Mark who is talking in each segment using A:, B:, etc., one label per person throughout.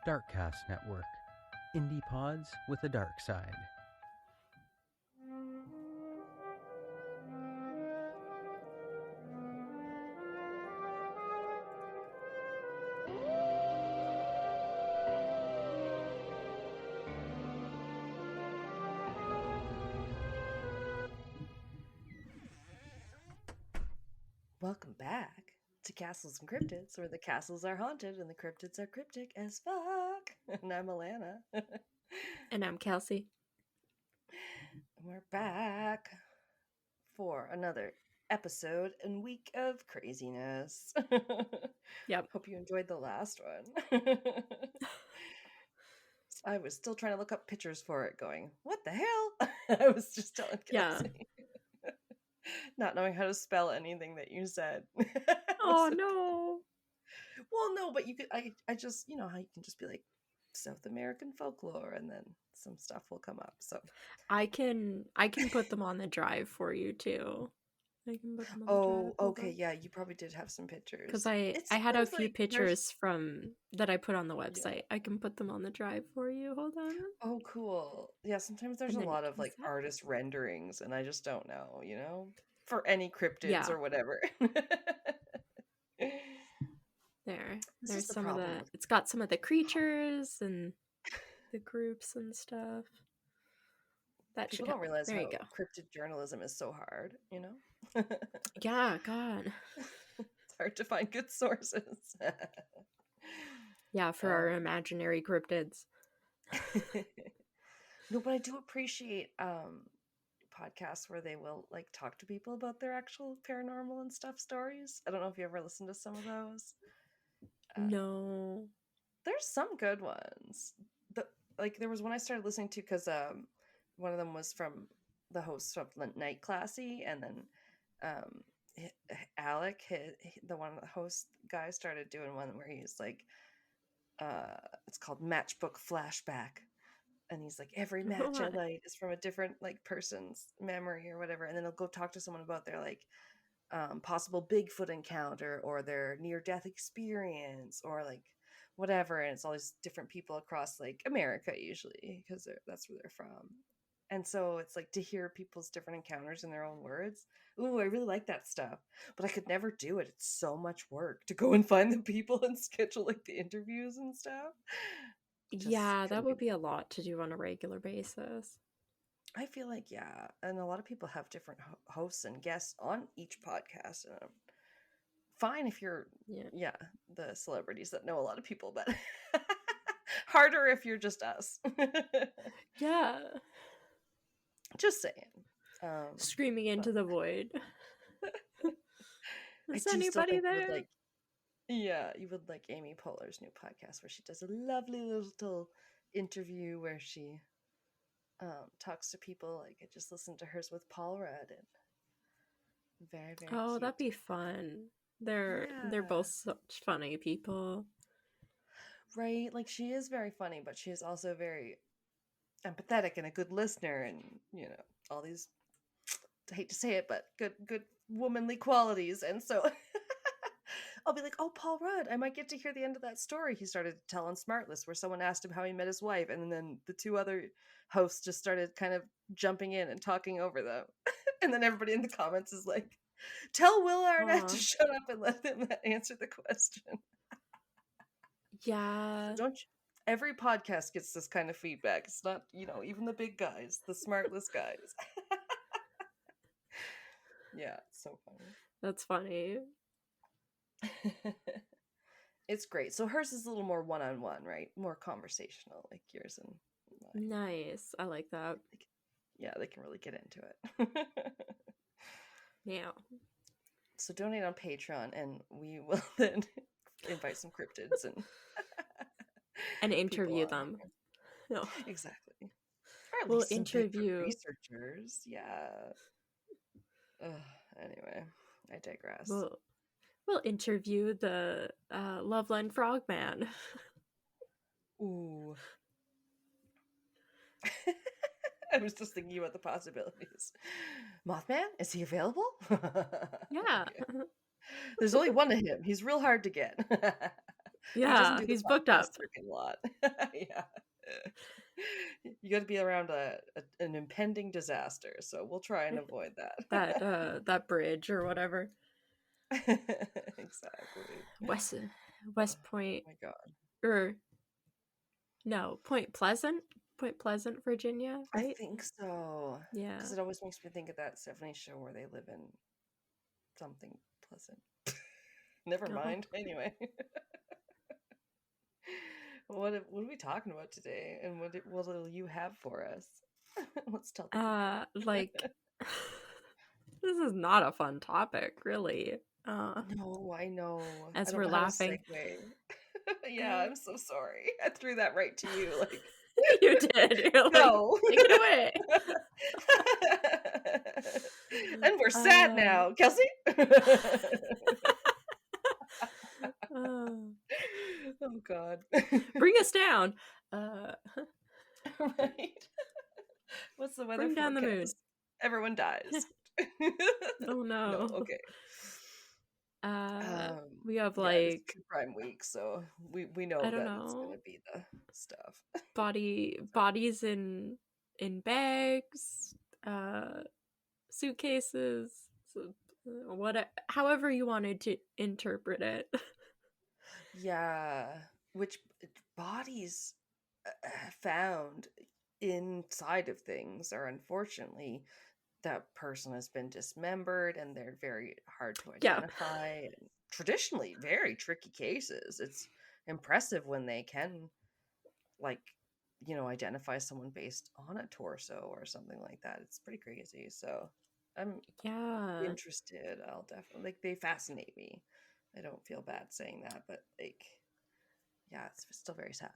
A: Darkcast Network. Indie pods with a dark side.
B: Welcome back to Castles and Cryptids, where the castles are haunted and the cryptids are cryptic as fuck. And I'm Alana.
C: And I'm Kelsey.
B: And we're back for another episode and week of craziness.
C: Yep.
B: Hope you enjoyed the last one. I was still trying to look up pictures for it, going, what the hell? I was just telling Kelsey.
C: Yeah.
B: Not knowing how to spell anything that you said.
C: Oh no.
B: Well, no, but you could. I just, you know how you can just be like South American folklore, and then some stuff will come up. So
C: I can put them on the drive for you too. I can put them on the
B: oh,
C: drive.
B: okay, yeah, you probably did have some pictures.
C: Because I had a few pictures from that I put on the website. Yeah. I can put them on the drive for you. Hold on.
B: Oh, cool. Yeah, sometimes there's a lot of like artist renderings, and I just don't know, you know, for any cryptids or whatever.
C: There's some of the. It's got some of the creatures and the groups and stuff. That
B: people don't realize how cryptid journalism is so hard, you know.
C: Yeah, God,
B: it's hard to find good sources.
C: Yeah, for our imaginary cryptids.
B: No, but I do appreciate podcasts where they will like talk to people about their actual paranormal and stuff stories. I don't know if you ever listened to some of those.
C: No,
B: there's some good ones. Like there was one I started listening to because one of them was from the host of Night Classy, and then Alec, the one of the host guys, started doing one where he's like, it's called Matchbook Flashback, and he's like, every match I light is from a different like person's memory or whatever, and then he'll go talk to someone about their like possible Bigfoot encounter or their near-death experience or like whatever, and it's all these different people across like America usually because that's where they're from. And so it's like to hear people's different encounters in their own words. Ooh, I really like that stuff. But I could never do it. It's so much work to go and find the people and schedule like the interviews and stuff.
C: Yeah, that would be a lot to do on a regular basis.
B: I feel like, yeah. And a lot of people have different hosts and guests on each podcast. And fine if you're, the celebrities that know a lot of people, but harder if you're just us.
C: Yeah.
B: Just saying.
C: Screaming into the void. Is anybody there?
B: You would like Amy Poehler's new podcast where she does a lovely little interview where she talks to people. Like I just listened to hers with Paul Rudd, and very, very cute.
C: That'd be fun. They're both such funny people.
B: Right? Like she is very funny, but she is also very empathetic and a good listener, and you know, all these, I hate to say it, but good womanly qualities. And so I'll be like, oh, Paul Rudd, I might get to hear the end of that story he started to tell on Smartless where someone asked him how he met his wife, and then the two other hosts just started kind of jumping in and talking over them. And then everybody in the comments is like, tell Will Arnett to shut up and let them answer the question.
C: Yeah.
B: So every podcast gets this kind of feedback. It's not, you know, even the big guys, the Smartless guys. Yeah, it's so funny.
C: That's funny.
B: It's great. So hers is a little more one-on-one, right? More conversational, like yours and mine.
C: Nice. I like that.
B: Yeah, they can really get into it.
C: Yeah.
B: So donate on Patreon, and we will then invite some cryptids
C: and interview them.
B: No, exactly. Or at
C: we'll
B: least
C: interview
B: researchers. Yeah. Anyway, I digress.
C: We'll interview the Loveland Frogman.
B: Ooh. I was just thinking about the possibilities. Mothman? Is he available?
C: Yeah.
B: Okay. There's only one of him. He's real hard to get. He doesn't
C: Yeah,
B: do the
C: he's booked
B: podcast
C: up.
B: circuit a lot. Yeah. You got to be around an impending disaster, so we'll try and avoid that.
C: That bridge or whatever.
B: Exactly.
C: West Point
B: Oh my God.
C: or no, Point Pleasant, Virginia,
B: I
C: right?
B: think so.
C: Yeah.
B: Because it always makes me think of that 70s show where they live in something pleasant. Never
C: Oh.
B: mind. Anyway. What are we talking about today? And what will you have for us? Let's tell the people.
C: Like this is not a fun topic, really.
B: No, I know. I
C: As
B: don't
C: we're
B: know how to
C: laughing.
B: segue. Yeah, I'm so sorry. I threw that right to you. Like
C: you did. You're like,
B: no.
C: take it away.
B: And we're sad now, Kelsey. Oh God.
C: Bring us down.
B: Right. What's the weather
C: Bring down the mood.
B: forecast? Everyone dies.
C: Oh no.
B: No, okay.
C: We have
B: yeah,
C: like
B: it's true crime week, so we know
C: I don't
B: that it's
C: know.
B: gonna be the stuff.
C: Bodies in bags, suitcases, however you wanted to interpret it.
B: Yeah, which bodies found inside of things are unfortunately that person has been dismembered and they're very hard to identify. And traditionally, very tricky cases. It's impressive when they can, like, identify someone based on a torso or something like that. It's pretty crazy. So I'm interested. I'll definitely, like, they fascinate me. I don't feel bad saying that, but like, yeah, it's still very sad.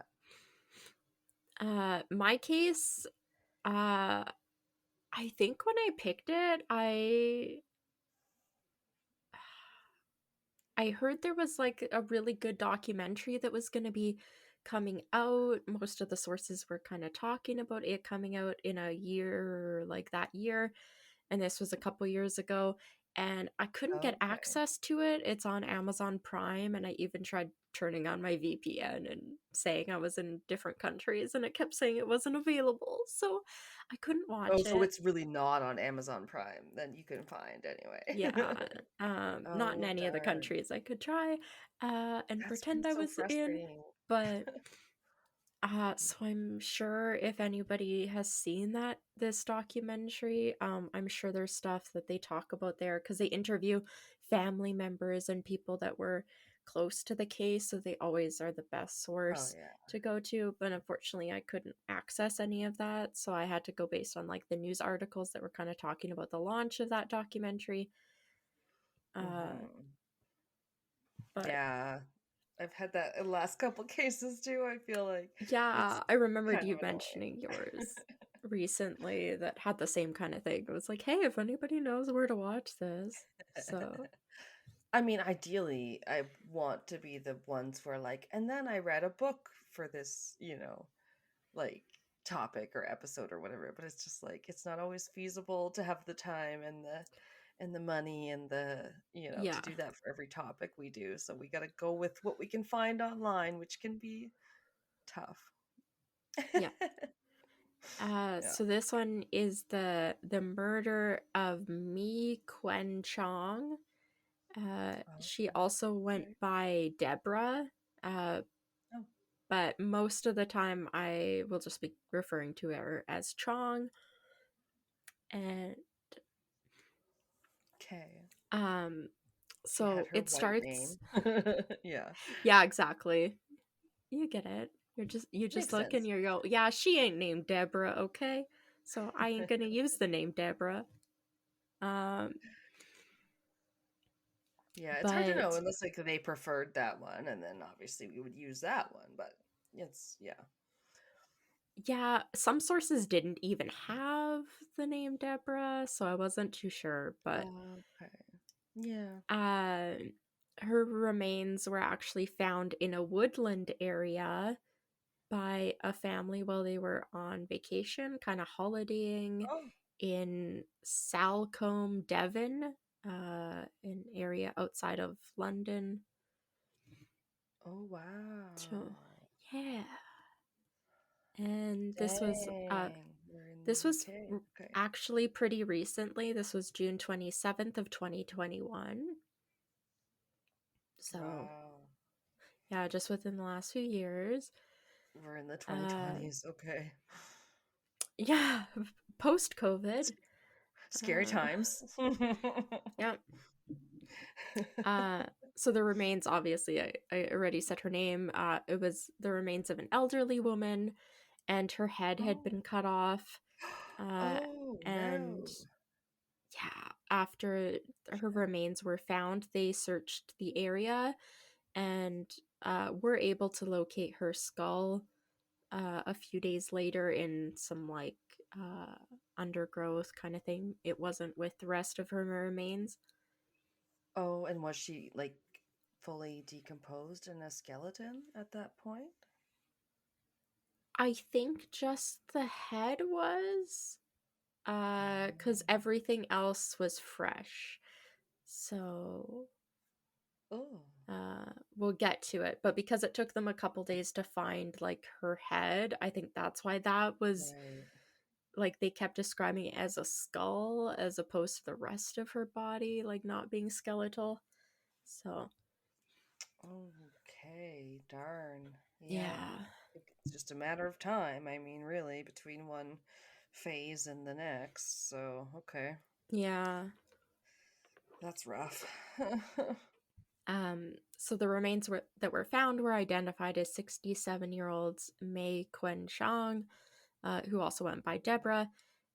C: My case, I think when I picked it, I heard there was like a really good documentary that was going to be coming out. Most of the sources were kind of talking about it coming out in a year, like that year. And this was a couple years ago. And I couldn't get access to it. It's on Amazon Prime. And I even tried turning on my VPN and saying I was in different countries. And it kept saying it wasn't available. So I couldn't watch it.
B: Oh, so it's really not on Amazon Prime. Then you can find anyway.
C: Yeah. Not in any of the countries I could try and that's pretend I was in. But so I'm sure if anybody has seen this documentary, I'm sure there's stuff that they talk about there because they interview family members and people that were close to the case, so they always are the best source to go to. But unfortunately, I couldn't access any of that, so I had to go based on like the news articles that were kind of talking about the launch of that documentary.
B: But yeah. I've had that in the last couple cases too, I feel like.
C: Yeah, I remembered you mentioning yours recently that had the same kind of thing. It was like, hey, if anybody knows where to watch this. So
B: I mean, ideally, I want to be the ones where like, and then I read a book for this, like topic or episode or whatever, but it's just like it's not always feasible to have the time and the money and the to do that for every topic we do, so we got to go with what we can find online, which can be tough.
C: So this one is the murder of Mee Kuen Chong. She also went by Deborah, but most of the time I will just be referring to her as Chong. And so it starts yeah, exactly, you get it. You just look and you go, yeah, she ain't named Deborah, okay, so I ain't gonna use the name Deborah.
B: Yeah, it's hard to know unless like they preferred that one, and then obviously we would use that one, but it's
C: yeah, some sources didn't even have the name Deborah, so I wasn't too sure, but her remains were actually found in a woodland area by a family while they were on vacation, kind of holidaying in Salcombe, Devon, an area outside of London.
B: Oh, wow.
C: So, yeah. And
B: Dang, we're in the
C: this was
B: UK. Okay.
C: actually pretty recently. This was June 27th of 2021. So,
B: Wow.
C: yeah, just within the last few years.
B: We're in the 2020s. Okay.
C: Yeah, post-COVID.
B: Scary times.
C: Yeah. So the remains, obviously, I already said her name. It was the remains of an elderly woman, and her head had
B: Oh.
C: been cut off.
B: Oh,
C: And
B: no.
C: yeah, after her remains were found, they searched the area and were able to locate her skull a few days later in some like undergrowth kind of thing. It wasn't with the rest of her remains.
B: Oh, and was she like fully decomposed in a skeleton at that point?
C: I think just the head was, because
B: Mm.
C: everything else was fresh. So,
B: Oh,
C: we'll get to it. But because it took them a couple days to find like her head, I think that's why that was
B: right.
C: like they kept describing it as a skull as opposed to the rest of her body, like not being skeletal. So,
B: Okay, darn. Yeah.
C: yeah.
B: It's just a matter of time. I mean, really, between one phase and the next. So, okay.
C: Yeah.
B: That's rough.
C: So the remains that were found were identified as 67-year-old Mee Kuen Chong, who also went by Deborah,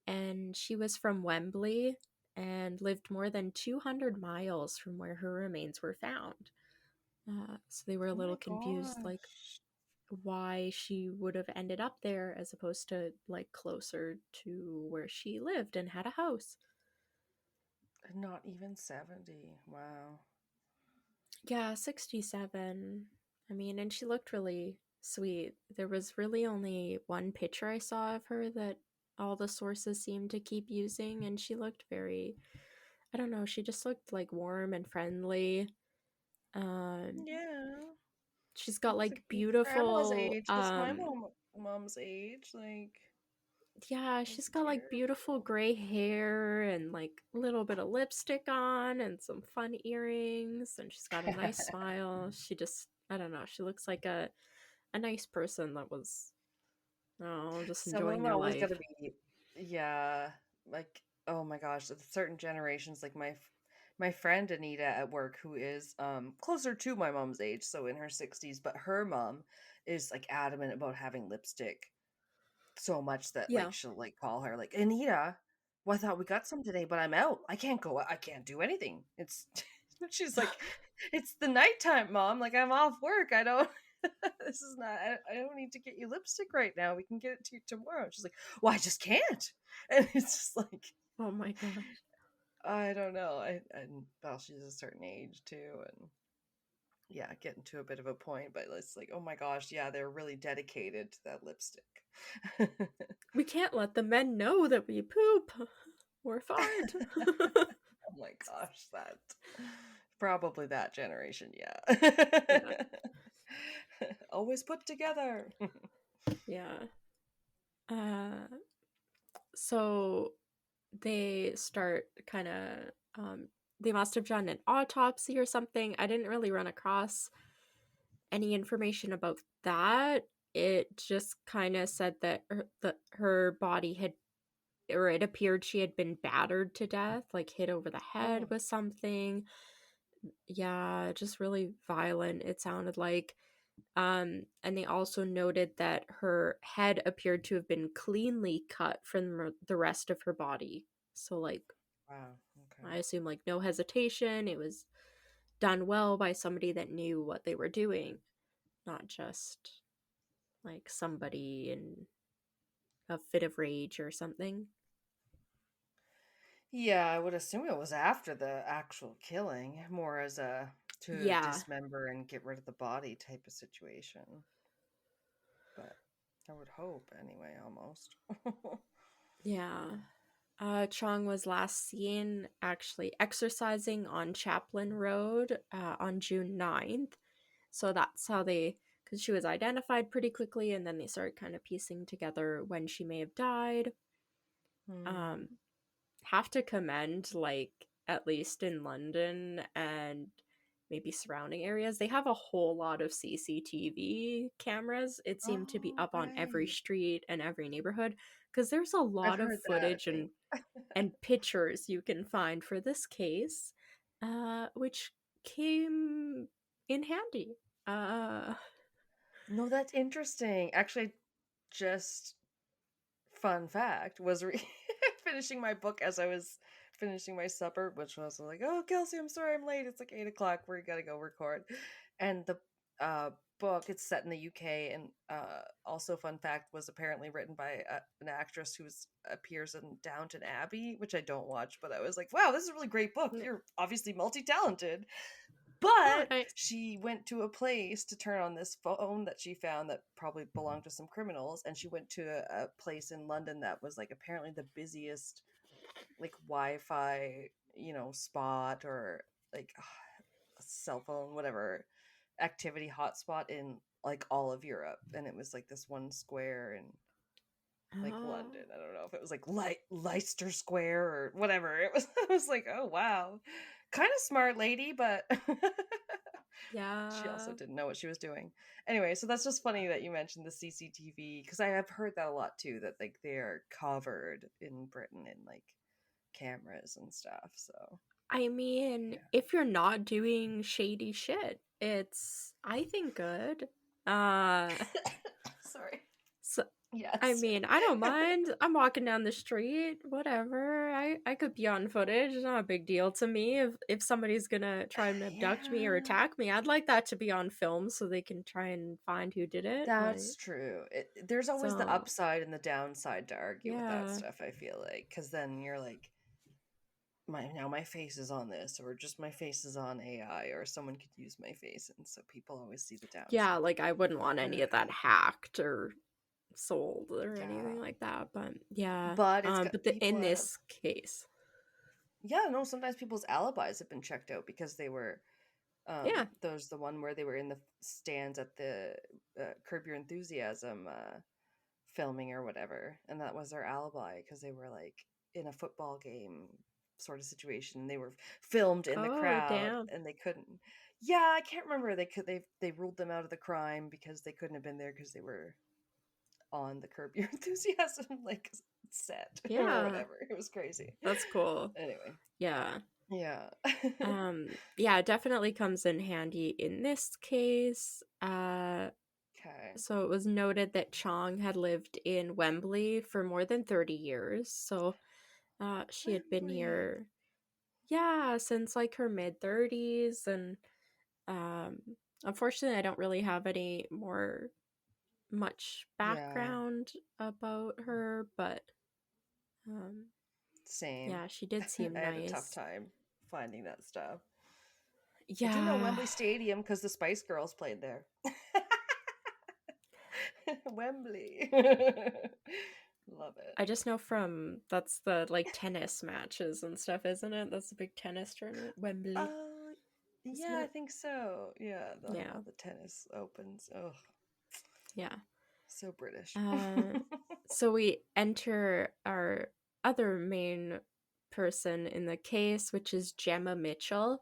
C: and she was from Wembley and lived more than 200 miles from where her remains were found. So they were a
B: Oh my
C: little confused, like
B: gosh.
C: why she would have ended up there as opposed to like closer to where she lived and had a house.
B: Not even 70. Wow.
C: Yeah, 67. I mean, and she looked really sweet. There was really only one picture I saw of her that all the sources seemed to keep using, and she looked very, I don't know, she just looked like warm and friendly. Um,
B: Yeah.
C: she's got
B: Looks
C: like
B: like grandma's
C: beautiful,
B: age. That's my mom's age. Like,
C: yeah, she's
B: that's
C: got like beautiful
B: terrible.
C: gray hair and like a little bit of lipstick on and some fun earrings, and she's got a nice smile. She just, I don't know, she looks like a nice person that was, oh, just
B: Some of
C: enjoying
B: them
C: their
B: always
C: life.
B: gotta be, yeah, like, oh my gosh, certain generations, like my friend Anita at work, who is closer to my mom's age, so in her 60s, but her mom is like adamant about having lipstick so much that
C: Yeah.
B: like she'll like call her like, Anita, well, I thought we got some today, but I'm out. I can't go. I can't do anything. It's she's like, it's the nighttime, mom. Like I'm off work. I don't. This is not. I don't need to get you lipstick right now. We can get it to you tomorrow. She's like, well, I just can't. And it's just like,
C: Oh my gosh.
B: I don't know. Well, she's a certain age too, and yeah, getting to a bit of a point, but it's like, oh my gosh, yeah, they're really dedicated to that lipstick.
C: We can't let the men know that we poop or fart.
B: Oh my gosh, that probably that generation,
C: Yeah.
B: yeah. Always put together.
C: Yeah. Uh, so they start kind of, they must have done an autopsy or something. I didn't really run across any information about that. It just kind of said that her body had, or it appeared she had been battered to death, like hit over the head
B: Oh,
C: with something. Yeah, just really violent, it sounded like. And they also noted that her head appeared to have been cleanly cut from the rest of her body. So, like,
B: wow. Okay.
C: I assume, like, no hesitation. It was done well by somebody that knew what they were doing, not just like somebody in a fit of rage or something.
B: Yeah, I would assume it was after the actual killing, more as a to
C: Yeah,
B: dismember and get rid of the body type of situation. But I would hope anyway, almost.
C: yeah. Chong was last seen actually exercising on Chaplin Road on June 9th. So that's how because she was identified pretty quickly, and then they started kind of piecing together when she may have died. Have to commend, like, at least in London and maybe surrounding areas, they have a whole lot of CCTV cameras. It seemed to be up on every street and every neighborhood, because there's a lot of footage and pictures you can find for this case, which came in handy.
B: No, that's interesting. Actually, just fun fact was finishing my book as I was finishing my supper, which was like, oh, Kelsey, I'm sorry I'm late. It's like 8 o'clock. We gotta go record. And the book, it's set in the UK, and also fun fact, was apparently written by an actress who appears in Downton Abbey, which I don't watch, but I was like, wow, this is a really great book. You're obviously multi-talented. But she went to a place to turn on this phone that she found that probably belonged to some criminals, and she went to a place in London that was like apparently the busiest like Wi-Fi, spot, or like a cell phone, whatever activity hotspot in like all of Europe. And it was like this one square in like London. I don't know if it was like Leicester Square or whatever. It was I was like, oh wow. Kind of smart lady, but
C: yeah,
B: she also didn't know what she was doing. Anyway, so that's just funny that you mentioned the CCTV, because I have heard that a lot too, that like they're covered in Britain in like cameras and stuff. So
C: I mean, if you're not doing shady shit, it's, I think, good.
B: Sorry.
C: So
B: Yes.
C: I mean, I don't mind. I'm walking down the street, whatever. I could be on footage. It's not a big deal to me. If somebody's gonna try and abduct me or attack me, I'd like that to be on film so they can try and find who did it.
B: That's true. There's always the upside and the downside to argue with that stuff, I feel like, because then you're like, my face is on this, or just my face is on AI, or someone could use my face, and so people always see the downside.
C: Yeah, like I wouldn't want any of that hacked or sold or anything like that, but yeah.
B: But
C: in this case,
B: no, sometimes people's alibis have been checked out because they were there's the one where they were in the stands at the Curb Your Enthusiasm filming or whatever, and that was their alibi because they were like in a football game sort of situation. They were filmed in the crowd, and they couldn't. Yeah, I can't remember. They ruled them out of the crime because they couldn't have been there because they were on the Curb Your Enthusiasm like set or whatever. It was crazy.
C: That's cool.
B: Anyway,
C: yeah,
B: it
C: definitely comes in handy in this case. So it was noted that Chong had lived in Wembley for more than 30 years. So she had been here since like her mid-30s, and unfortunately I don't really have any much background about her, but
B: same.
C: Yeah, she did seem nice.
B: I had a tough time finding that stuff.
C: Yeah.
B: I do know Wembley Stadium because the Spice Girls played there. Wembley. Love it.
C: I just know that's the like tennis matches and stuff, isn't it? That's a big tennis tournament, Wembley.
B: Yeah, I think so. Yeah, all the tennis opens. Oh,
C: yeah,
B: so British.
C: So we enter our other main person in the case, which is Gemma Mitchell.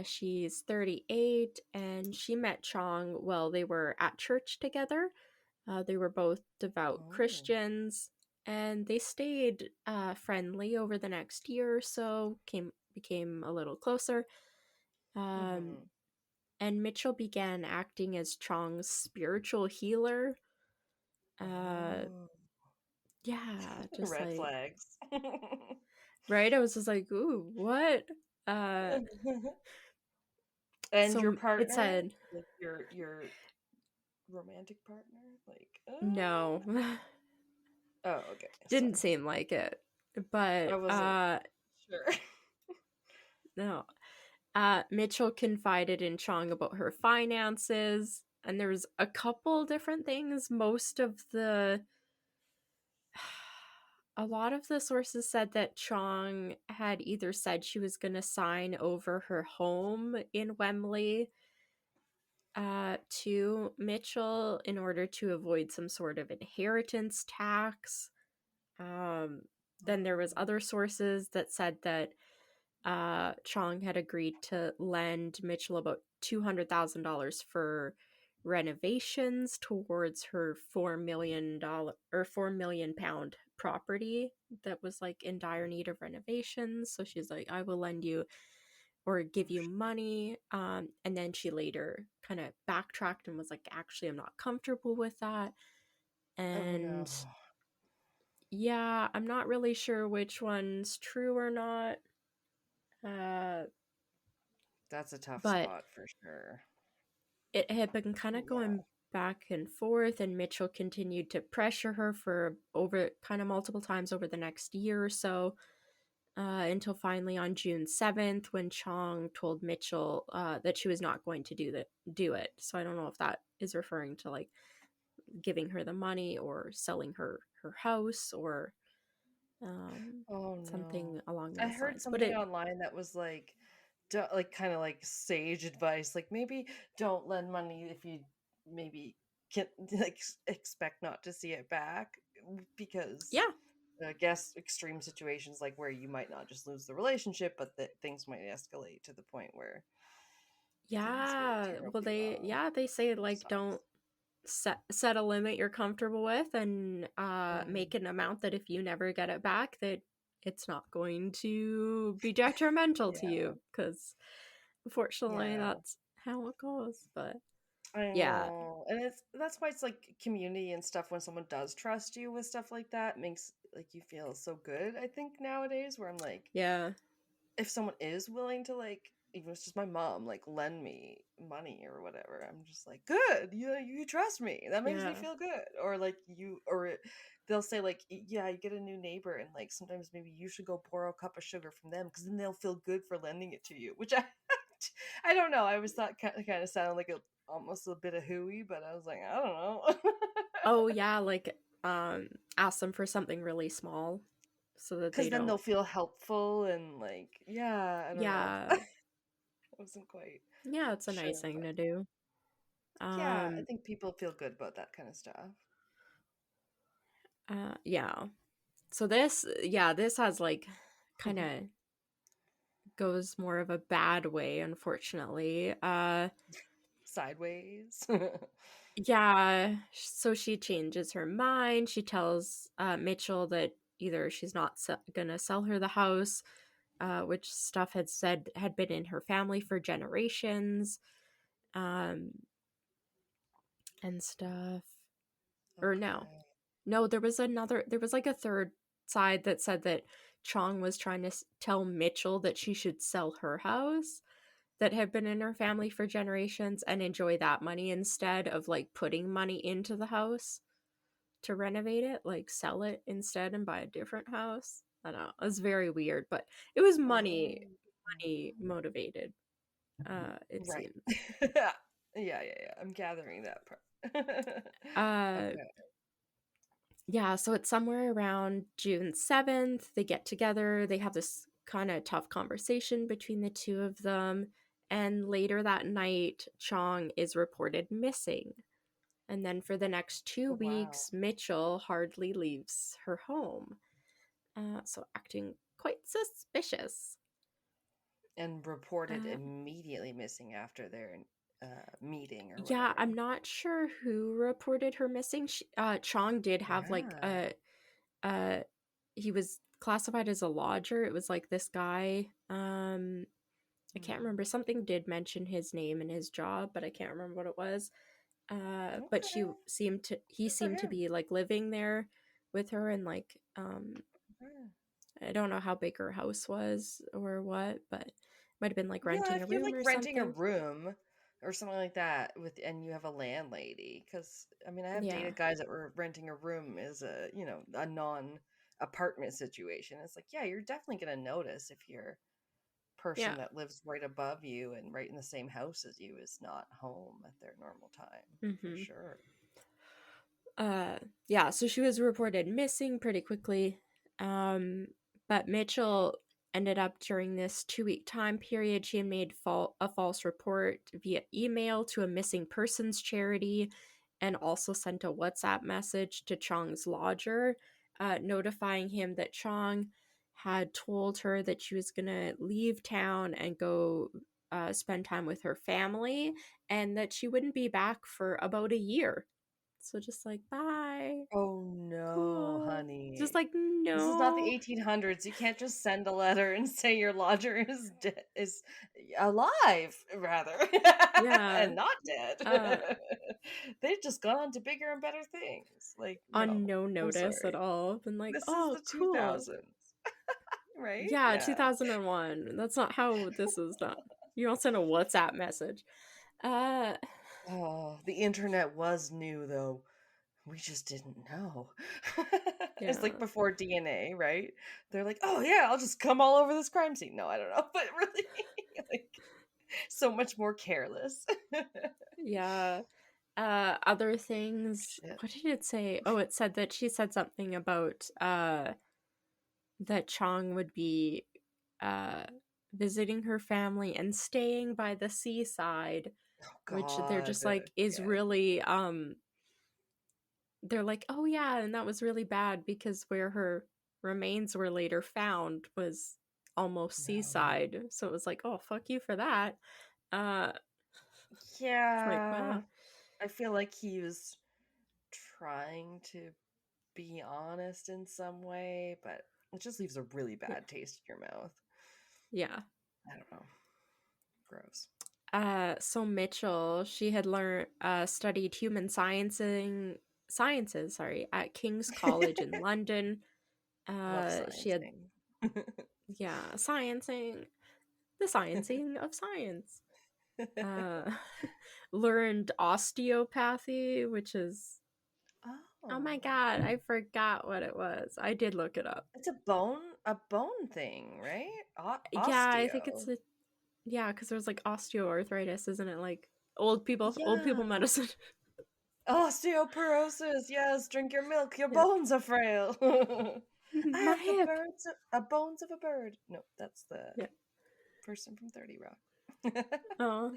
C: She's 38, and she met Chong while they were at church together. They were both devout Christians, and they stayed friendly over the next year or so, became a little closer. And Mitchell began acting as Chong's spiritual healer. Yeah, just
B: red
C: like
B: flags.
C: Right? I was just like, ooh, what?
B: And
C: so
B: your partner?
C: It said
B: like your romantic partner? Like
C: no.
B: Oh, okay.
C: Didn't seem like it. But
B: I wasn't sure.
C: No. Mitchell confided in Chong about her finances, and there was a couple different things. A lot of the sources said that Chong had either said she was going to sign over her home in Wembley, to Mitchell in order to avoid some sort of inheritance tax. Then there was other sources that said that Chong had agreed to lend Mitchell about $200,000 for renovations towards her $4 million or £4 million property that was like in dire need of renovations. So she's like, I will lend you or give you money. And then she later kind of backtracked and was like, actually, I'm not comfortable with that. And yeah, I'm not really sure which one's true or not.
B: That's a tough
C: But
B: spot for sure.
C: it had been kind of going back and forth, and Mitchell continued to pressure her for over kind of multiple times over the next year or so, until finally on June 7th, when Chong told Mitchell that she was not going to do it. So I don't know if that is referring to like giving her the money or selling her house or something along those lines.
B: I heard something online that was like kind of like sage advice, like maybe don't lend money if you maybe can like expect not to see it back, because I guess extreme situations like where you might not just lose the relationship, but that things might escalate to the point where
C: they say like don't set a limit you're comfortable with, and make an amount that if you never get it back, that it's not going to be detrimental to you, because unfortunately that's how it goes. But
B: I know. And that's why it's like community and stuff, when someone does trust you with stuff like that, makes like you feel so good, I think, nowadays, where I'm like, if someone is willing to, like, even if it's just my mom, like, lend me money or whatever, I'm just like, good, you trust me, that makes me feel good. Or like they'll say like, yeah, you get a new neighbor and like sometimes maybe you should go pour a cup of sugar from them because then they'll feel good for lending it to you, which I don't know, I always thought kind of sounded like almost a bit of hooey, but I was like, I don't know.
C: Oh yeah, like ask them for something really small so that
B: because then they'll feel helpful and like, I don't know. I wasn't quite
C: it's a nice thing to do.
B: I think people feel good about that kind of stuff.
C: So this has like kind of goes more of a bad way, unfortunately.
B: Sideways.
C: So she changes her mind. She tells Mitchell that either she's not gonna sell her the house, which stuff had been in her family for generations, and stuff. Or no, there was like a third side that said that Chong was trying to tell Mitchell that she should sell her house that had been in her family for generations and enjoy that money instead of like putting money into the house to renovate it, like sell it instead and buy a different house. I don't know, it was very weird, but it was money motivated, it seems.
B: Yeah, I'm gathering that part.
C: So it's somewhere around June 7th. They get together. They have this kind of tough conversation between the two of them. And later that night, Chong is reported missing. And then for the next 2 weeks, Mitchell hardly leaves her home. So acting quite suspicious.
B: And reported immediately missing after their meeting or whatever.
C: I'm not sure who reported her missing. Chong did have like he was classified as a lodger. It was like this guy. I can't remember. Something did mention his name and his job, but I can't remember what it was. But he seemed to be like living there with her, and like I don't know how big her house was or what, but it might have been like renting a room
B: like
C: or
B: renting
C: something.
B: a room or something like that and you have a landlady, because I mean, I have dated guys that were renting a room as a non-apartment situation. It's like, you're definitely gonna notice if your person that lives right above you and right in the same house as you is not home at their normal time. For sure.
C: So she was reported missing pretty quickly, but Mitchell ended up during this 2-week time period, she had made a false report via email to a missing persons charity and also sent a WhatsApp message to Chong's lodger, notifying him that Chong had told her that she was going to leave town and go spend time with her family and that she wouldn't be back for about a year. So just like, bye.
B: Oh no,
C: Cool.
B: honey.
C: Just like, no.
B: This is not the 1800s. You can't just send a letter and say your lodger is alive, rather.
C: Yeah.
B: And not dead. They've just gone on to bigger and better things. Like,
C: on no notice at all. Been like,
B: this
C: oh,
B: is the
C: cool.
B: 2000s. Right?
C: Yeah, 2001. That's not how this is done. You don't send a WhatsApp message.
B: Oh, the internet was new, though. We just didn't know. It's like before DNA, right? They're like, oh yeah, I'll just come all over this crime scene. No, I don't know, but really, like, so much more careless.
C: Yeah. Other things.
B: Shit.
C: What did it say? Oh, it said that she said something about that Chong would be visiting her family and staying by the seaside, which they're just like is really they're like, oh yeah, and that was really bad because where her remains were later found was almost seaside. So it was like, oh, fuck you for that.
B: Yeah.
C: Like, wow.
B: I feel like he was trying to be honest in some way, but it just leaves a really bad taste in your mouth.
C: Yeah.
B: I don't know. Gross.
C: So Mitchell, she had studied human sciences, at King's College in London. She had, sciencing, the sciencing of science. Learned osteopathy, which is, oh my god, I forgot what it was. I did look it up.
B: It's a bone thing, right?
C: Yeah, I think it's because there's like osteoarthritis, isn't it? Like old people medicine.
B: Osteoporosis, yes, drink your milk, your bones are frail. I have the bones of a bird. No, that's the person from 30 Rock.
C: Oh.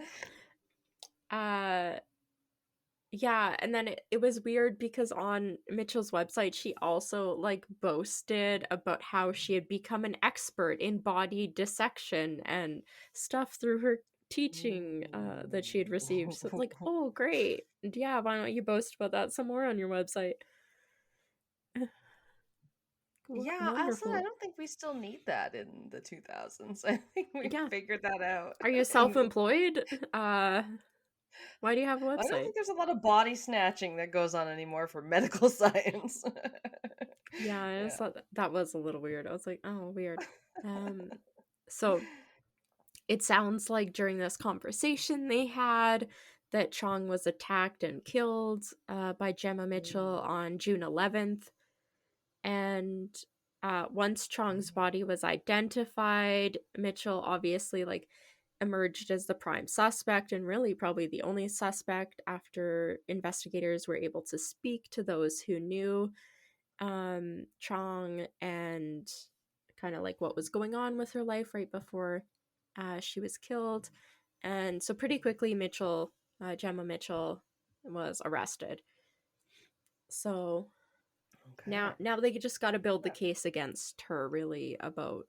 C: Yeah, and then it was weird because on Mitchell's website she also like boasted about how she had become an expert in body dissection and stuff through her teaching that she had received. So it's like, oh great. Yeah, why don't you boast about that some more on your website?
B: Yeah, also, I don't think we still need that in the 2000s. I think we figured that out.
C: Are you self-employed? Why do you have a website?
B: I don't think there's a lot of body snatching that goes on anymore for medical science.
C: Yeah, I just thought that was a little weird. I was like, oh, weird. So it sounds like during this conversation they had that Chong was attacked and killed by Gemma Mitchell on June 11th. And once Chong's body was identified, Mitchell obviously like emerged as the prime suspect and really probably the only suspect after investigators were able to speak to those who knew Chong and kind of like what was going on with her life right before she was killed. And so pretty quickly Gemma Mitchell was arrested. So now they just got to build the case against her really about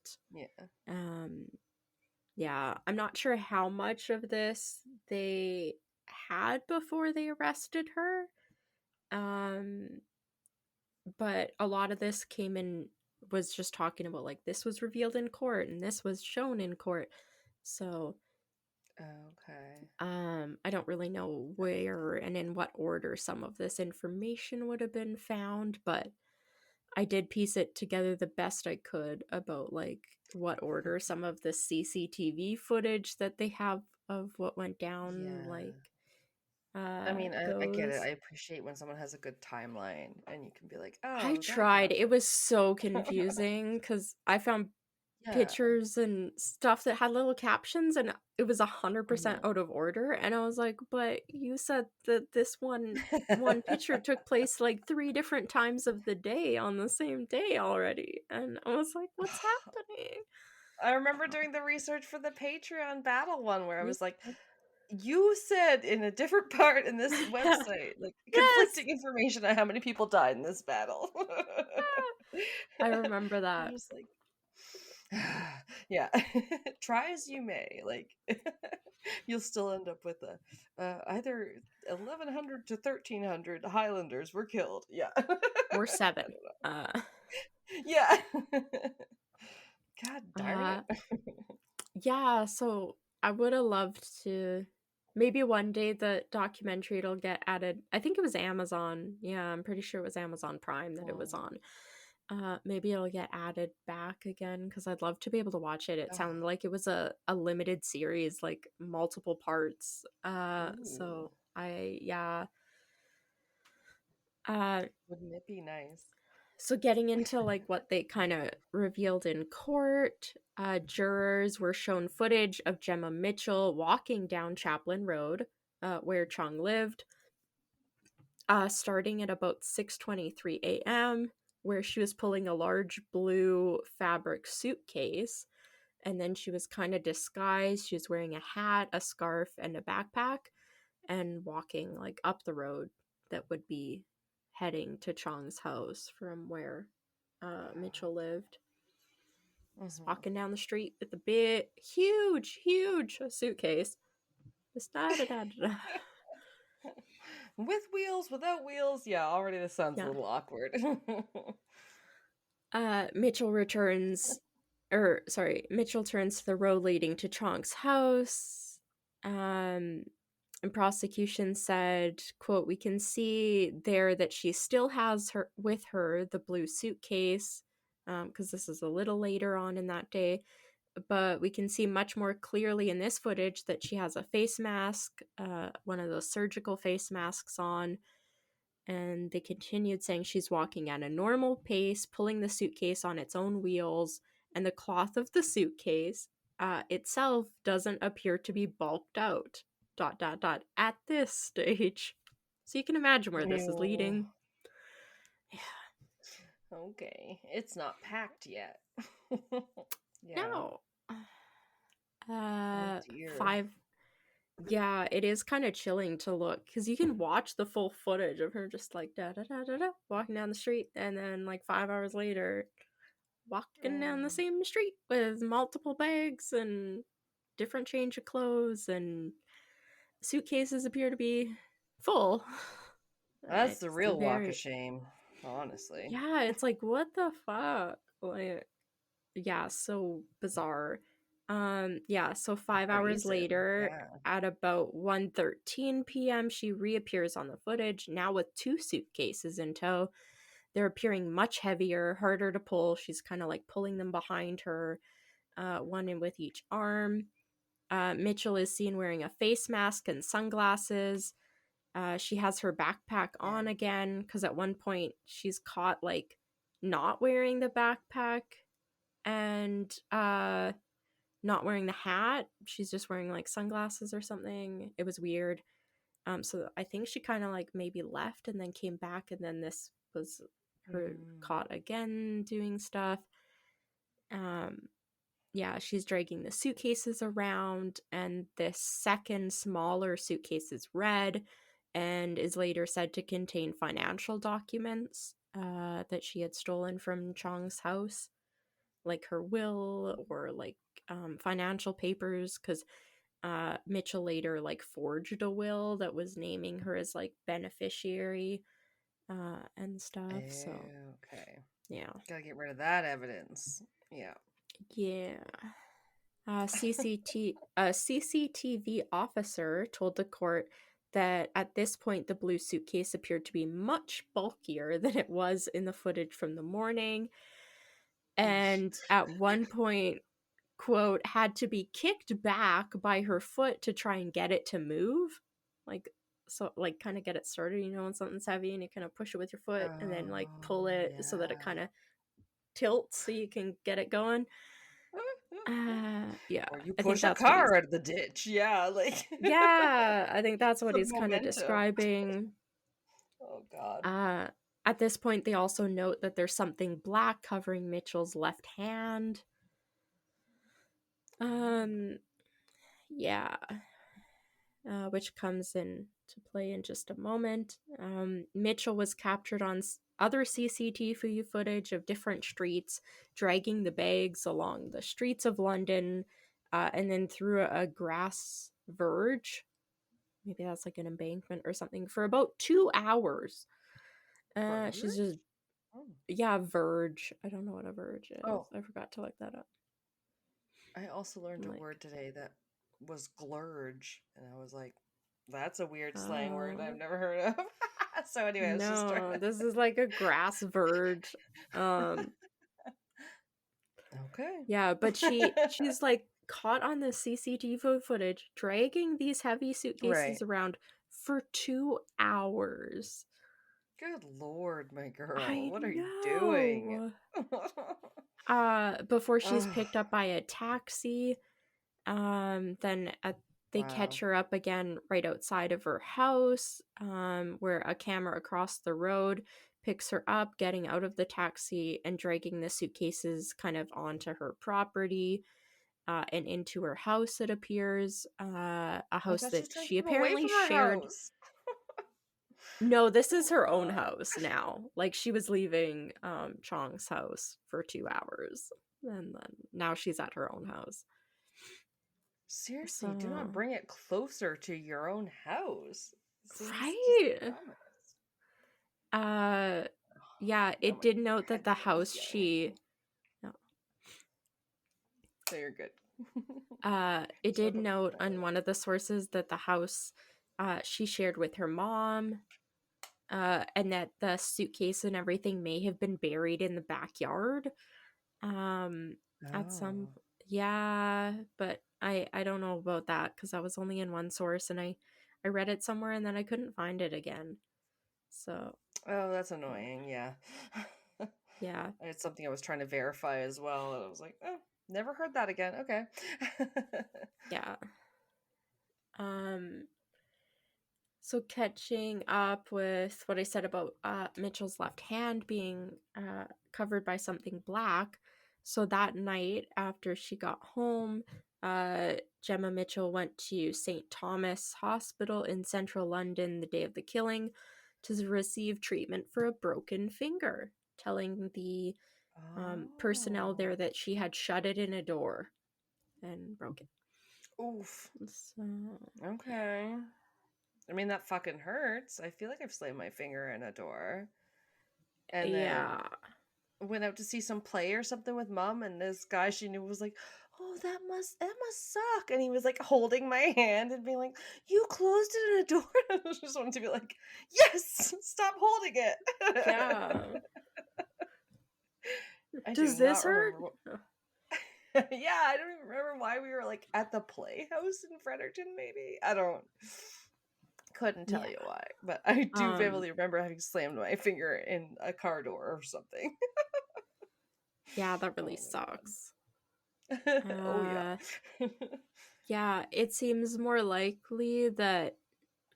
C: I'm not sure how much of this they had before they arrested her. But a lot of this was just talking about like this was revealed in court and this was shown in court. So I don't really know where and in what order some of this information would have been found, but I did piece it together the best I could about like what order some of the CCTV footage that they have of what went down
B: I mean, I get it. I appreciate when someone has a good timeline and you can be like, oh,
C: I tried. It was so confusing because I found pictures and stuff that had little captions and it was 100% out of order. And I was like, but you said that this one picture took place like 3 different times of the day on the same day already. And I was like, what's happening?
B: I remember doing the research for the Patreon battle one where I was like, you said in a different part in this website, like conflicting information on how many people died in this battle.
C: I remember that.
B: I was like, yeah, try as you may, like you'll still end up with either 1,100 to 1,300 Highlanders were killed. Yeah,
C: or 7.
B: Yeah. God darn it.
C: Yeah, so I would have loved to. Maybe one day the documentary will get added. I think it was Amazon. Yeah, I'm pretty sure it was Amazon Prime that it was on. Maybe it'll get added back again because I'd love to be able to watch it. It sounded like it was a limited series, like multiple parts. So
B: wouldn't it be nice?
C: So getting into like what they kind of revealed in court, jurors were shown footage of Gemma Mitchell walking down Chaplin Road, where Chong lived, starting at about 6:23 a.m., where she was pulling a large blue fabric suitcase, and then she was kind of disguised. She was wearing a hat, a scarf, and a backpack, and walking like up the road that would be heading to Chong's house from where Mitchell lived. Just walking down the street with a big, huge suitcase. Just da-da-da-da-da.
B: With wheels, without wheels. Yeah, already this sounds a little awkward.
C: Mitchell turns to the road leading to Chong's house. And prosecution said, quote, "We can see there that she still has with her the blue suitcase," because this is a little later on in that day, but we can see much more clearly in this footage that she has a face mask, one of those surgical face masks on. And they continued saying she's walking at a normal pace, pulling the suitcase on its own wheels, and the cloth of the suitcase itself doesn't appear to be bulked out. ... at this stage. So you can imagine where this is leading.
B: Yeah. Okay. It's not packed yet.
C: Yeah. No. Oh, dear. 5. Yeah, it is kind of chilling to look because you can watch the full footage of her just like walking down the street, and then like 5 hours later walking down the same street with multiple bags and different change of clothes, and suitcases appear to be full.
B: That's the real walk of shame, honestly.
C: Yeah, it's like, what the fuck? Like, yeah, so bizarre. So 5 hours later, at about 1:13 p.m., she reappears on the footage, now with 2 suitcases in tow. They're appearing much heavier, harder to pull. She's kind of like pulling them behind her, one in with each arm. Mitchell is seen wearing a face mask and sunglasses. She has her backpack on again, because at one point she's caught like not wearing the backpack and not wearing the hat. She's just wearing like sunglasses or something. It was weird. So I think she kind of like maybe left and then came back, and then this was her caught again doing stuff. Yeah, she's dragging the suitcases around, and this second smaller suitcase is red and is later said to contain financial documents that she had stolen from Chong's house, like her will or like financial papers, because Mitchell later like forged a will that was naming her as like beneficiary and stuff. So
B: okay,
C: yeah,
B: gotta get rid of that evidence. Yeah.
C: A CCTV officer told the court that at this point the blue suitcase appeared to be much bulkier than it was in the footage from the morning, and at one point, quote, had to be kicked back by her foot to try and get it to move, like, so like kind of get it started, you know, when something's heavy and you kind of push it with your foot and then like pull it so that it kind of tilts so you can get it going. Yeah,
B: or you push a car out of the ditch. Yeah, like
C: yeah, I think that's what he's kind of describing.
B: Oh god.
C: At this point, they also note that there's something black covering Mitchell's left hand. Yeah. Which comes into play in just a moment. Mitchell was captured on other CCTV footage of different streets, dragging the bags along the streets of London, and then through a grass verge. Maybe that's like an embankment or something, for about 2 hours. She's just, verge. I don't know what a verge is. Oh. I forgot to look that up.
B: I also learned a word today that was glurge, and I was like, that's a weird slang word I've never heard of. So anyway,
C: this is like a grass verge.
B: Okay.
C: Yeah, but she's like caught on the CCTV footage dragging these heavy suitcases around for 2 hours.
B: Good Lord, my girl. What are you doing?
C: Before she's picked up by a taxi. Then they catch her up again right outside of her house, where a camera across the road picks her up, getting out of the taxi and dragging the suitcases kind of onto her property, and into her house, it appears. A house that she apparently shared. No, this is her own house now. Like, she was leaving Chong's house for 2 hours, and then now she's at her own house.
B: Seriously, do not bring it closer to your own house.
C: Right. Yeah, it did note that the house she... No.
B: So you're good.
C: It did note on one of the sources that the house she shared with her mom, and that the suitcase and everything may have been buried in the backyard. At some... Yeah, but I don't know about that because I was only in one source, and I read it somewhere and then I couldn't find it again. So.
B: Oh, that's annoying. Yeah.
C: Yeah.
B: It's something I was trying to verify as well, and I was like, oh, never heard that again. Okay.
C: Yeah. So catching up with what I said about Mitchell's left hand being covered by something black. So that night after she got home, Gemma Mitchell went to St. Thomas Hospital in central London the day of the killing to receive treatment for a broken finger, telling the personnel there that she had shut it in a door and broke it.
B: Oof.
C: So...
B: Okay. I mean, that fucking hurts. I feel like I've slammed my finger in a door. And then went out to see some play or something with mom, and this guy she knew was like, oh, that must suck. And he was like holding my hand and being like, you closed it in a door. I just wanted to be like, yes, stop holding it.
C: Yeah. Does this hurt?
B: Yeah, I don't even remember why we were like at the Playhouse in Fredericton, maybe. Couldn't tell you why, but I do vividly remember having slammed my finger in a car door or something.
C: Yeah, that really sucks.
B: Oh yeah.
C: Yeah, it seems more likely that,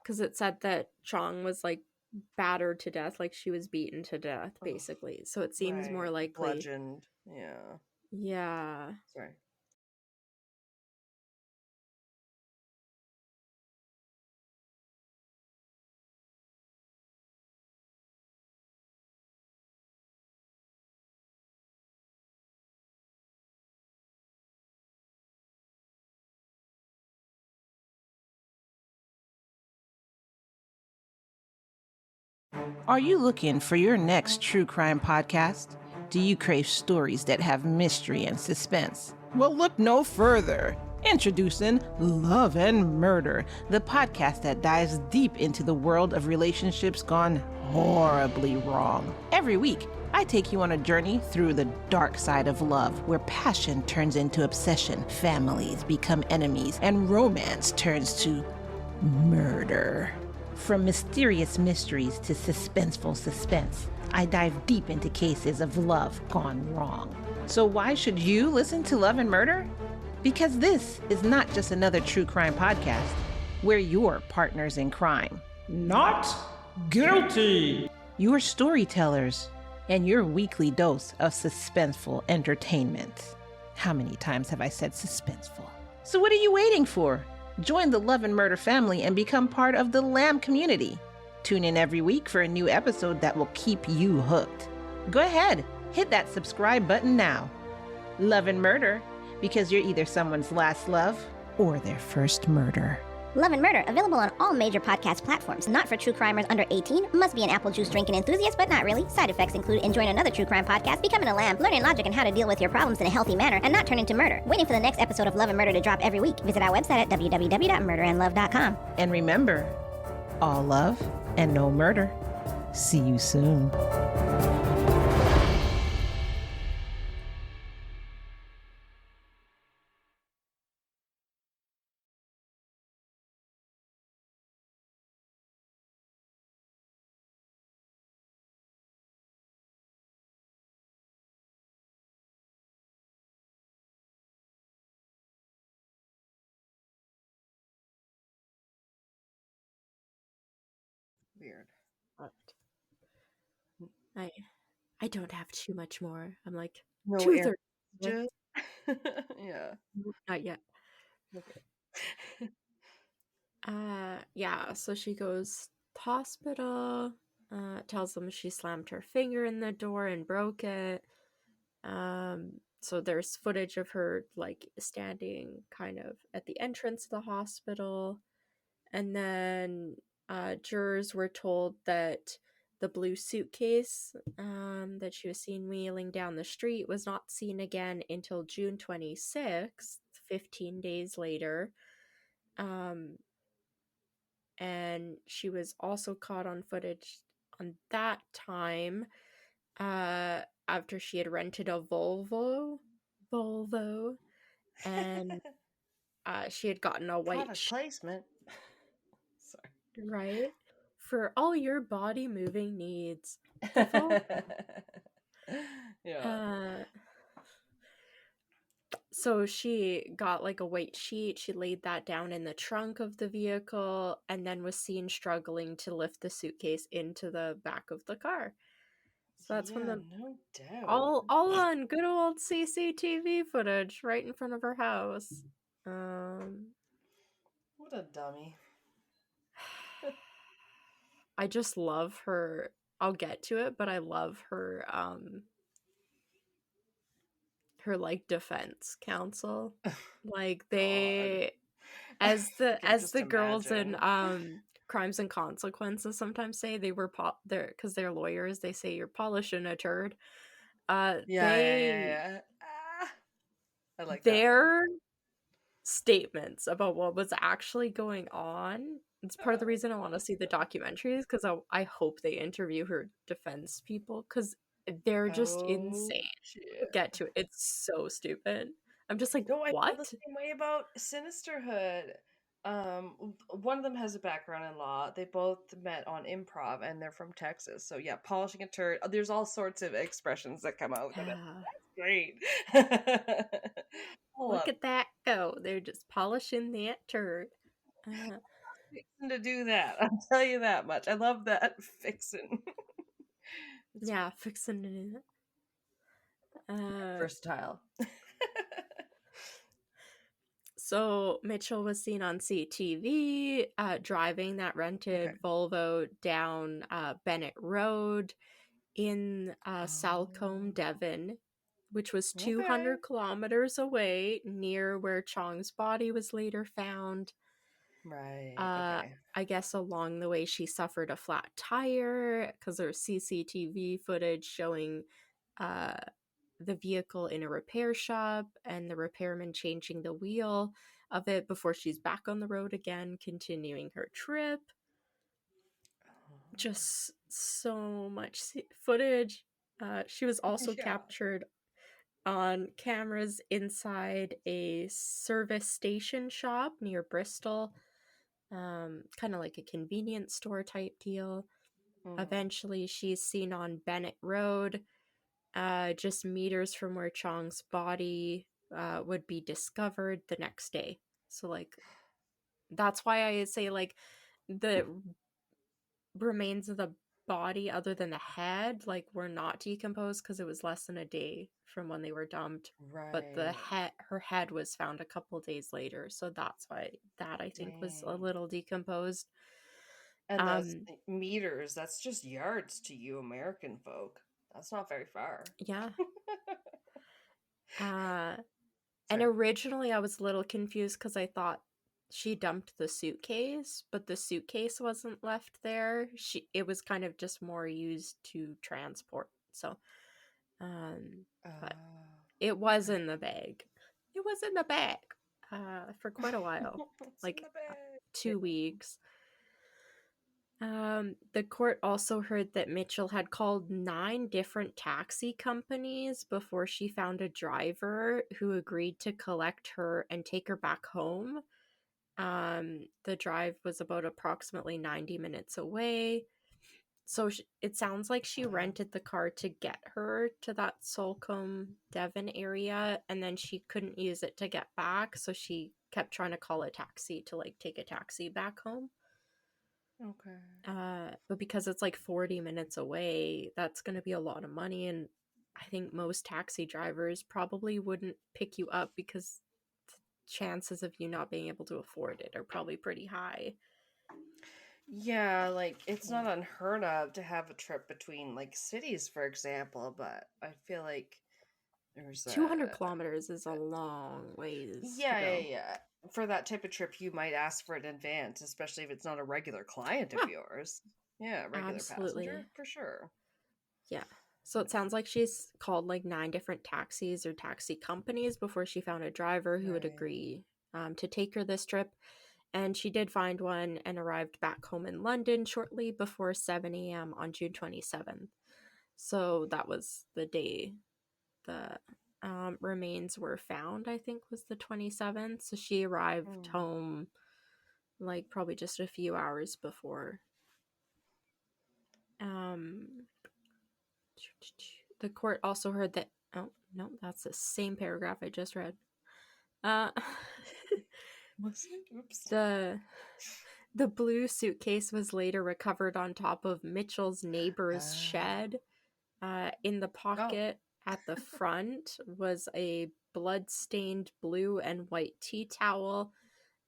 C: because it said that Chong was like battered to death, like she was beaten to death, basically. So it seems more likely.
B: Bludgeoned. Yeah.
C: Yeah.
B: Sorry.
D: Are you looking for your next true crime podcast? Do you crave stories that have mystery and suspense? Well, look no further. Introducing Love and Murder, the podcast that dives deep into the world of relationships gone horribly wrong. Every week, I take you on a journey through the dark side of love, where passion turns into obsession, families become enemies, and romance turns to murder. From mysterious mysteries to suspenseful suspense, I dive deep into cases of love gone wrong. So why should you listen to Love and Murder? Because this is not just another true crime podcast. We're your partners in crime.
E: Not guilty!
D: Your storytellers and your weekly dose of suspenseful entertainment. How many times have I said suspenseful? So what are you waiting for? Join the Love and Murder family and become part of the Lamb community. Tune in every week for a new episode that will keep you hooked. Go ahead, hit that subscribe button now. Love and Murder, because you're either someone's last love or their first murder.
F: Love and Murder, available on all major podcast platforms. Not for true crimers under 18. Must be an apple juice drinking enthusiast, but not really. Side effects include enjoying another true crime podcast, becoming a lamb, learning logic and how to deal with your problems in a healthy manner, and not turn into murder. Waiting for the next episode of Love and Murder to drop every week. Visit our website at www.murderandlove.com.
D: And remember, all love and no murder. See you soon.
B: Weird.
C: I don't have too much more. I'm like
B: No
C: 2:30.
B: Yeah.
C: Not yet.
B: Okay.
C: Yeah, so she goes to hospital, tells them she slammed her finger in the door and broke it. So there's footage of her like standing kind of at the entrance of the hospital. And then jurors were told that the blue suitcase that she was seen wheeling down the street was not seen again until June 26th, 15 days later. And she was also caught on footage on that time after she had rented a Volvo, and she had gotten a white
B: Product placement. Sorry.
C: Right? For all your body moving needs.
B: Yeah.
C: So she got like a white sheet. She laid that down in the trunk of the vehicle and then was seen struggling to lift the suitcase into the back of the car. So that's when the
B: no doubt.
C: all on good old CCTV footage right in front of her house.
B: What a dummy.
C: I just love her. I'll get to it, but I love her her like defense counsel. Like they as the girls in Crimes and Consequences sometimes say, they were because they're lawyers, they say you're polishing a turd.
B: Yeah. I like
C: their statements about what was actually going on. It's part of the reason I want to see the documentaries, because I hope they interview her defense people, because they're just insane. Get to it. It's so stupid. I'm just like,
B: no, I
C: what?
B: feel the same way about Sinisterhood. One of them has a background in law. They both met on improv, and they're from Texas. So yeah, polishing a turd. There's all sorts of expressions that come out.
C: Yeah.
B: That's great.
C: Look at that go. They're just polishing that turd.
B: Fixing to do that. I'll tell you that much. I love that fixing.
C: Yeah, fixing to do that.
B: Versatile.
C: So Mitchell was seen on CTV driving that rented Volvo down Bennett Road in Salcombe, Devon, which was 200 kilometers away, near where Chong's body was later found.
B: Right.
C: I guess along the way she suffered a flat tire, because there's CCTV footage showing the vehicle in a repair shop and the repairman changing the wheel of it before she's back on the road again, continuing her trip. Just so much footage. She was also captured on cameras inside a service station shop near Bristol, kind of like a convenience store type deal. Eventually she's seen on Bennett Road, just meters from where Chong's body would be discovered the next day. So like, that's why I say like the remains of the body, other than the head, like, were not decomposed because it was less than a day from when they were dumped. But her head was found a couple days later, so that's why that, I think, was a little decomposed.
B: And those meters, that's just yards to you American folk. That's not very far.
C: Yeah. And originally I was a little confused because I thought she dumped the suitcase, but the suitcase wasn't left there. It was kind of just more used to transport. So, but it was in the bag. It was in the bag for quite a while, like 2 weeks. The court also heard that Mitchell had called 9 different taxi companies before she found a driver who agreed to collect her and take her back home. The drive was about approximately 90 minutes away. So it sounds like she rented the car to get her to that Salcombe, Devon area, and then she couldn't use it to get back, so she kept trying to call a taxi to, like, take a taxi back home.
B: Okay.
C: But because it's like 40 minutes away, that's going to be a lot of money, and I think most taxi drivers probably wouldn't pick you up because the chances of you not being able to afford it are probably pretty high.
B: Yeah, like, it's not unheard of to have a trip between, like, cities, for example, but I feel like there's
C: 200 kilometers is a long ways.
B: Yeah. For that type of trip, you might ask for it in advance, especially if it's not a regular client of yours. Yeah, regular passenger, for sure.
C: Yeah. So it sounds like she's called like 9 different taxis or taxi companies before she found a driver who would agree to take her this trip. And she did find one and arrived back home in London shortly before 7 a.m. on June 27th. So that was the day the remains were found, I think was the 27th. So she arrived home like probably just a few hours before. The court also heard that, oh no, that's the same paragraph I just read.
B: Oops.
C: The blue suitcase was later recovered on top of Mitchell's neighbor's shed. In the pocket at the front was a blood-stained blue and white tea towel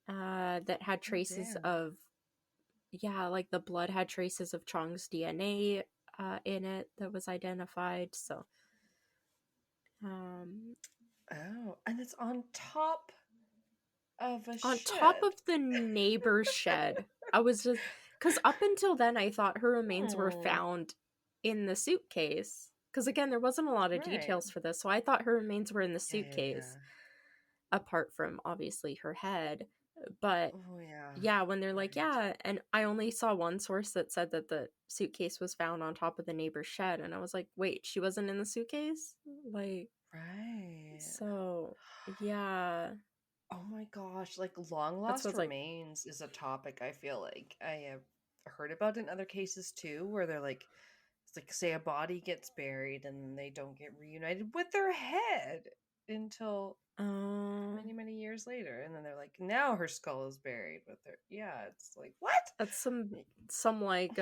C: that had traces of, like the blood had traces of Chong's DNA in it that was identified. So,
B: and it's on top of
C: top of the neighbor's shed. I was just, because up until then I thought her remains were found in the suitcase, because again there wasn't a lot of details for this, so I thought her remains were in the suitcase, apart from obviously her head. But when they're like, and I only saw one source that said that the suitcase was found on top of the neighbor's shed, and I was like, wait, she wasn't in the suitcase? Like, so
B: oh my gosh, like long lost remains is a topic I feel like I have heard about in other cases too, where they're like, it's like, say a body gets buried and they don't get reunited with their head until many years later, and then they're like, now her skull is buried with her. It's like, what?
C: That's some like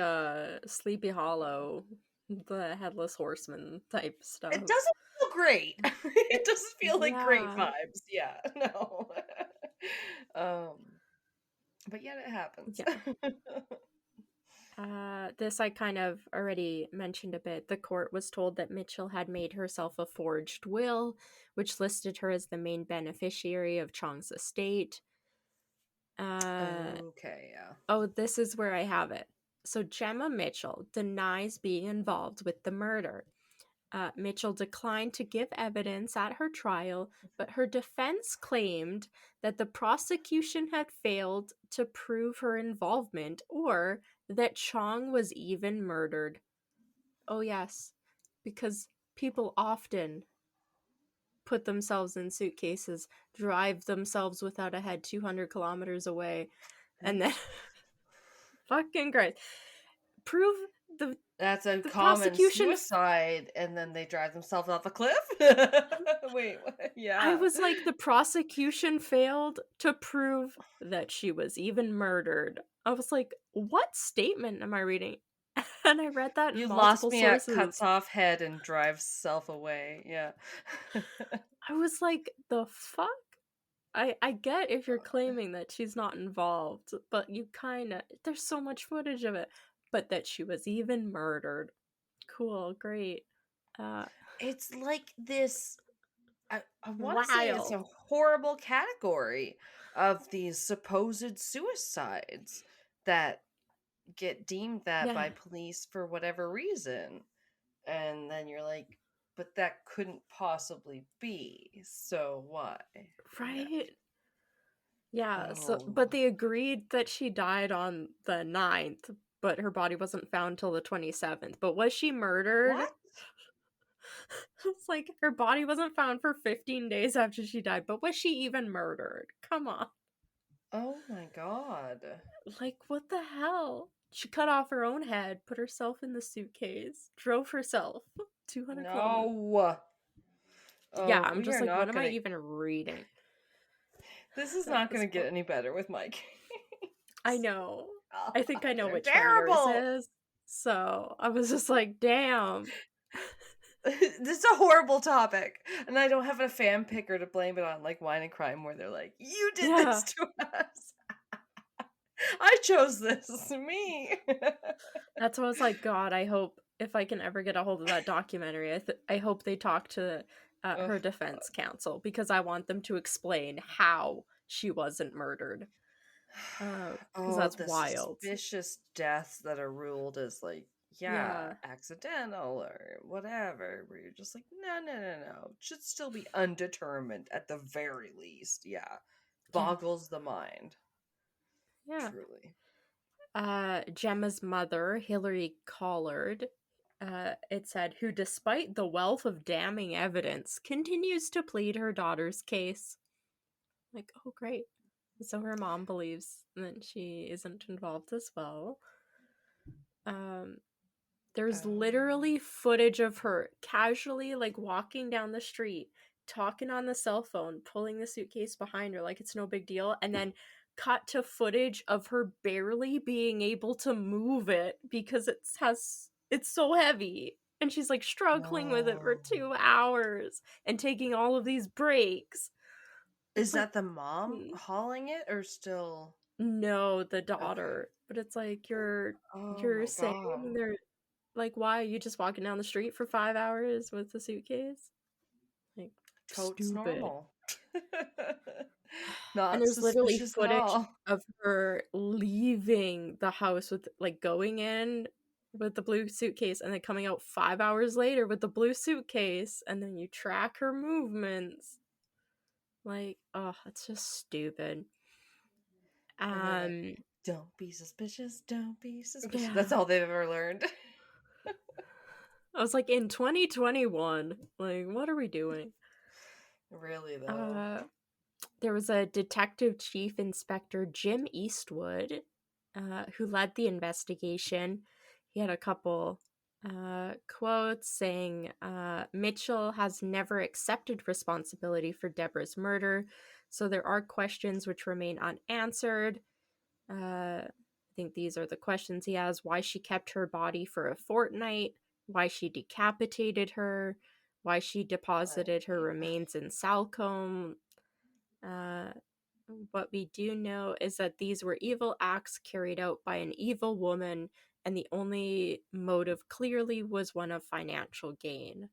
C: Sleepy Hollow, the Headless Horseman type stuff.
B: It doesn't feel great. It doesn't feel like great vibes. No. But yet it happens.
C: This I kind of already mentioned a bit. The court was told that Mitchell had made herself a forged will, which listed her as the main beneficiary of Chong's estate. Oh, this is where I have it. So Gemma Mitchell denies being involved with the murder. Mitchell declined to give evidence at her trial, but her defense claimed that the prosecution had failed to prove her involvement or that Chong was even murdered. Oh yes, because people often put themselves in suitcases, drive themselves without a head 200 kilometers away, and then fucking Christ, prove
B: that's a common suicide, and then they drive themselves off a cliff. Wait,
C: I was like, the prosecution failed to prove that she was even murdered. I was like, what statement am I reading? And I read that
B: You
C: in
B: lost
C: multiple
B: me
C: sources.
B: at cuts off head and drives self away. Yeah.
C: I was like, the fuck? I get if you're claiming that she's not involved, but you kind of, there's so much footage of it. But that she was even murdered. Cool, great.
B: It's like this, I want to say it's a
C: Wild.
B: horrible category of these supposed suicides that get deemed that by police for whatever reason. And then you're like, but that couldn't possibly be. So why?
C: Right? Yeah,
B: Oh.
C: so but they agreed that she died on the 9th, but her body wasn't found till the 27th. But was she murdered?
B: What?
C: It's like her body wasn't found for 15 days after she died, but was she even murdered? Come on.
B: Oh my god.
C: Like, what the hell? She cut off her own head, put herself in the suitcase, drove herself 200 kilometers.
B: No. Oh,
C: Yeah, I'm
B: we
C: just
B: are
C: like,
B: not
C: what am I
B: gonna...
C: even reading?
B: This is not going to get any better with my case.
C: I know. I think I know
B: They're
C: which
B: terrible.
C: one yours is. So I was just like, damn.
B: This is a horrible topic. And I don't have a fan picker to blame it on, like Wine and Crime, where they're like, you did this to us. I chose this. Me.
C: That's what I was like, God, I hope if I can ever get a hold of that documentary, I hope they talk to her defense counsel, because I want them to explain how she wasn't murdered. Because that's
B: the
C: wild.
B: Suspicious deaths that are ruled as like, accidental or whatever, where you're just like, no. Should still be undetermined at the very least. Yeah. Boggles the mind.
C: Yeah.
B: Truly.
C: Gemma's mother, Hilary Collard, it said, who, despite the wealth of damning evidence, continues to plead her daughter's case. Like, oh, great. So her mom believes that she isn't involved as well. There's literally footage of her casually, like, walking down the street, talking on the cell phone, pulling the suitcase behind her like it's no big deal, and then cut to footage of her barely being able to move it because it's so heavy, and she's like struggling with it for 2 hours and taking all of these breaks.
B: Is that the mom hauling it or still?
C: No, the daughter. Okay. But it's like you're saying they're like, why are you just walking down the street for 5 hours with the suitcase? Like,
B: totes
C: stupid.
B: Normal. Not
C: and there's literally footage
B: at
C: of her leaving the house with, like, going in with the blue suitcase and then coming out 5 hours later with the blue suitcase, and then you track her movements. Like, oh, it's just stupid.
B: Like, don't be suspicious. Don't be suspicious. Yeah. That's all they've ever learned.
C: I was like, in 2021, like, what are we doing?
B: Really, though.
C: There was a Detective Chief Inspector, Jim Eastwood, who led the investigation. He had a couple quotes saying, Mitchell has never accepted responsibility for Deborah's murder, so there are questions which remain unanswered. I think these are the questions he has: why she kept her body for a fortnight, why she decapitated her, why she deposited her remains in Salcombe. What we do know is that these were evil acts carried out by an evil woman, and the only motive clearly was one of financial gain.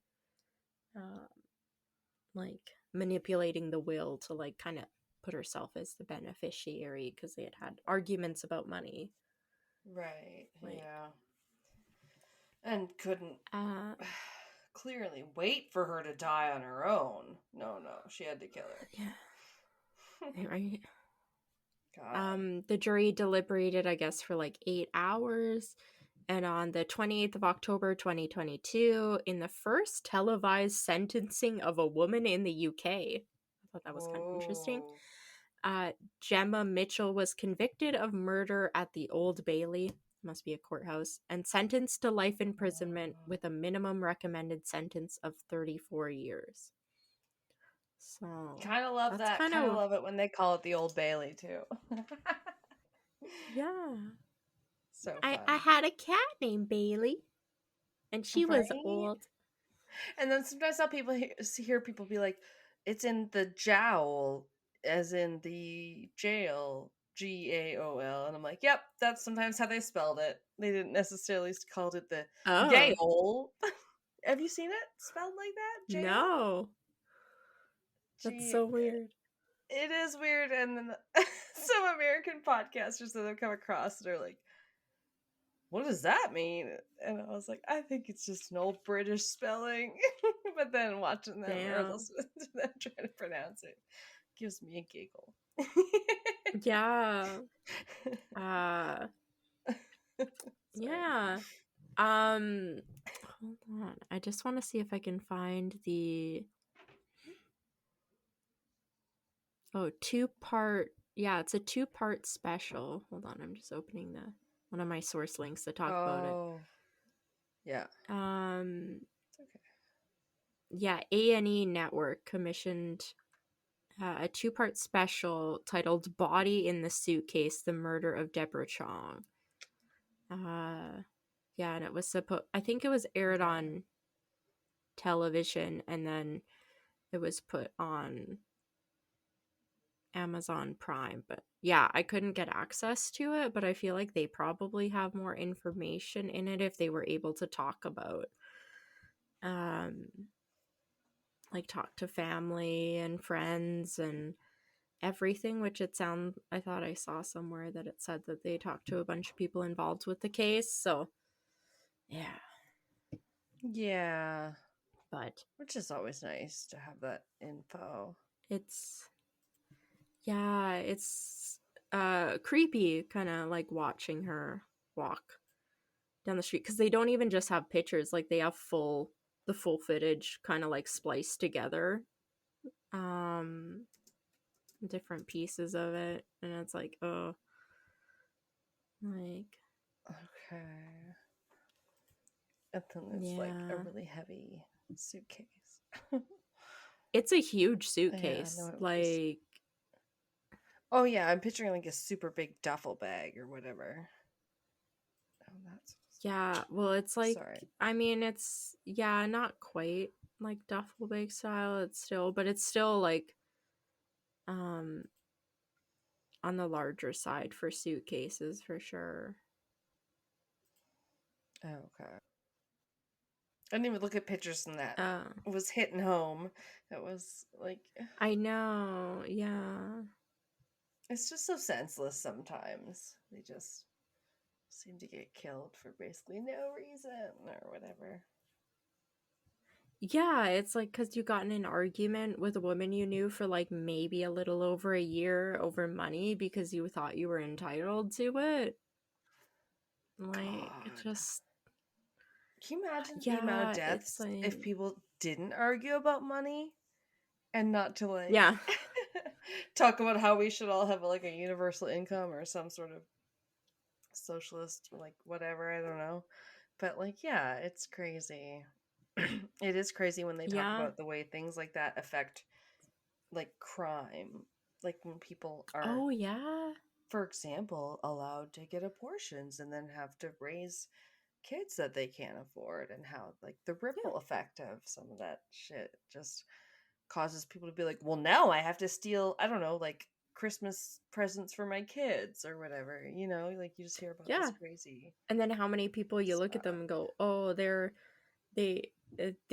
C: Like, manipulating the will to, like, kind of put herself as the beneficiary because they had arguments about money.
B: Right, like, yeah. And couldn't clearly wait for her to die on her own. No, she had to kill her.
C: Yeah. Right. God. The jury deliberated, I guess, for like 8 hours. And on the 28th of October, 2022, in the first televised sentencing of a woman in the UK, I thought that was kind of interesting, Gemma Mitchell was convicted of murder at the Old Bailey, must be a courthouse, and sentenced to life imprisonment with a minimum recommended sentence of 34 years. So
B: kind of love that. Kind of love it when they call it the Old Bailey too.
C: Yeah.
B: So fun.
C: I had a cat named Bailey, and she was old.
B: And then sometimes I'll hear people be like, it's in the jowl, as in the jail, Gaol. And I'm like, yep, that's sometimes how they spelled it. They didn't necessarily called it the Gaol. Have you seen it spelled like that? Jail?
C: No. That's so weird.
B: It is weird. And then some American podcasters that I've come across that are like, what does that mean? And I was like, I think it's just an old British spelling. But then watching them or listening to them trying to pronounce it gives me a giggle.
C: Yeah. Yeah. Hold on. I just want to see if I can find the 2-part. Yeah, it's a 2-part special. Hold on, I'm just opening one of my source links to talk about it.
B: Yeah.
C: It's okay. Yeah, A&E Network commissioned a 2-part special titled "Body in the Suitcase: The Murder of Deborah Chong." Yeah, and it was I think it was aired on television, and then it was put on Amazon Prime. But yeah, I couldn't get access to it, but I feel like they probably have more information in it if they were able to talk about like talk to family and friends and everything, which I thought I saw somewhere that it said that they talked to a bunch of people involved with the case. So
B: yeah,
C: but
B: which is always nice to have that info.
C: It's creepy, kind of like watching her walk down the street, because they don't even just have pictures, like they have the full footage kind of like spliced together, different pieces of it, and it's like, oh, like,
B: okay. And then it's like a really heavy suitcase.
C: It's a huge suitcase. Yeah, like,
B: oh yeah, I'm picturing like a super big duffel bag or whatever. Oh, that's
C: well, it's like, sorry. I mean, it's not quite like duffel bag style. It's still like on the larger side for suitcases for sure.
B: Oh, okay. I didn't even look at pictures from that. It was hitting home. It was like,
C: I know, yeah.
B: It's just so senseless sometimes. They just seem to get killed for basically no reason or whatever.
C: Yeah, it's like because you got in an argument with a woman you knew for like maybe a little over a year over money because you thought you were entitled to it. Like, it just...
B: Can you imagine the amount of deaths if people didn't argue about money and not to like talk about how we should all have like a universal income or some sort of socialist, like whatever, I don't know. But like, yeah, it's crazy. It is crazy when they talk about the way things like that affect like crime. Like when people are, for example, allowed to get abortions and then have to raise kids that they can't afford, and how like the ripple effect of some of that shit just causes people to be like, well, now I have to steal, I don't know, like Christmas presents for my kids or whatever, you know, like you just hear about this crazy.
C: And then how many people you look at them and go, oh, they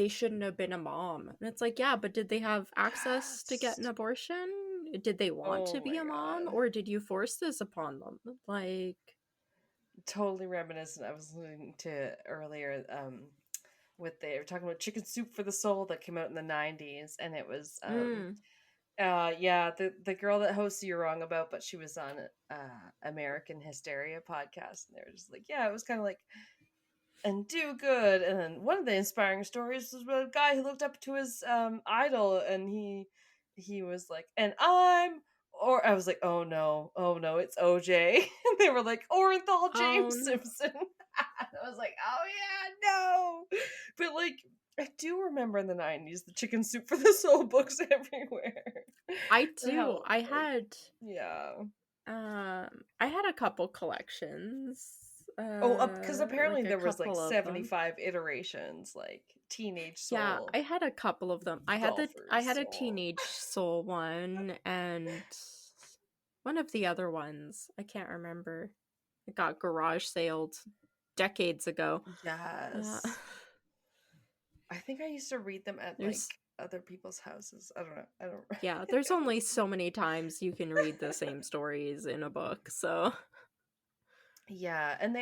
C: shouldn't have been a mom. And it's like, yeah, but did they have access to get an abortion? Did they want to be a mom? Or did you force this upon them? Like,
B: totally reminiscent. I was listening to earlier they were talking about Chicken Soup for the Soul that came out in the 90s, and it was the girl that hosts You're Wrong About, but she was on American Hysteria podcast, and they were just like, yeah, it was kind of like, and do good. And then one of the inspiring stories was about a guy who looked up to his idol, and he was like, and I was like, oh no, it's OJ. And they were like, Orenthal James Simpson. I was like, oh yeah, no. But like, I do remember in the 90s the Chicken Soup for the Soul books everywhere.
C: I do. I had a couple collections
B: Because apparently
C: like a
B: there was like
C: couple of them.
B: 75 iterations, like Teenage Soul.
C: Yeah, I had a couple of them. I had a Teenage Soul one, and one of the other ones. I can't remember. It got garage saled decades ago.
B: Yes. I think I used to read them at like other people's houses. I don't know.
C: Yeah, there's only so many times you can read the same stories in a book, so.
B: Yeah, and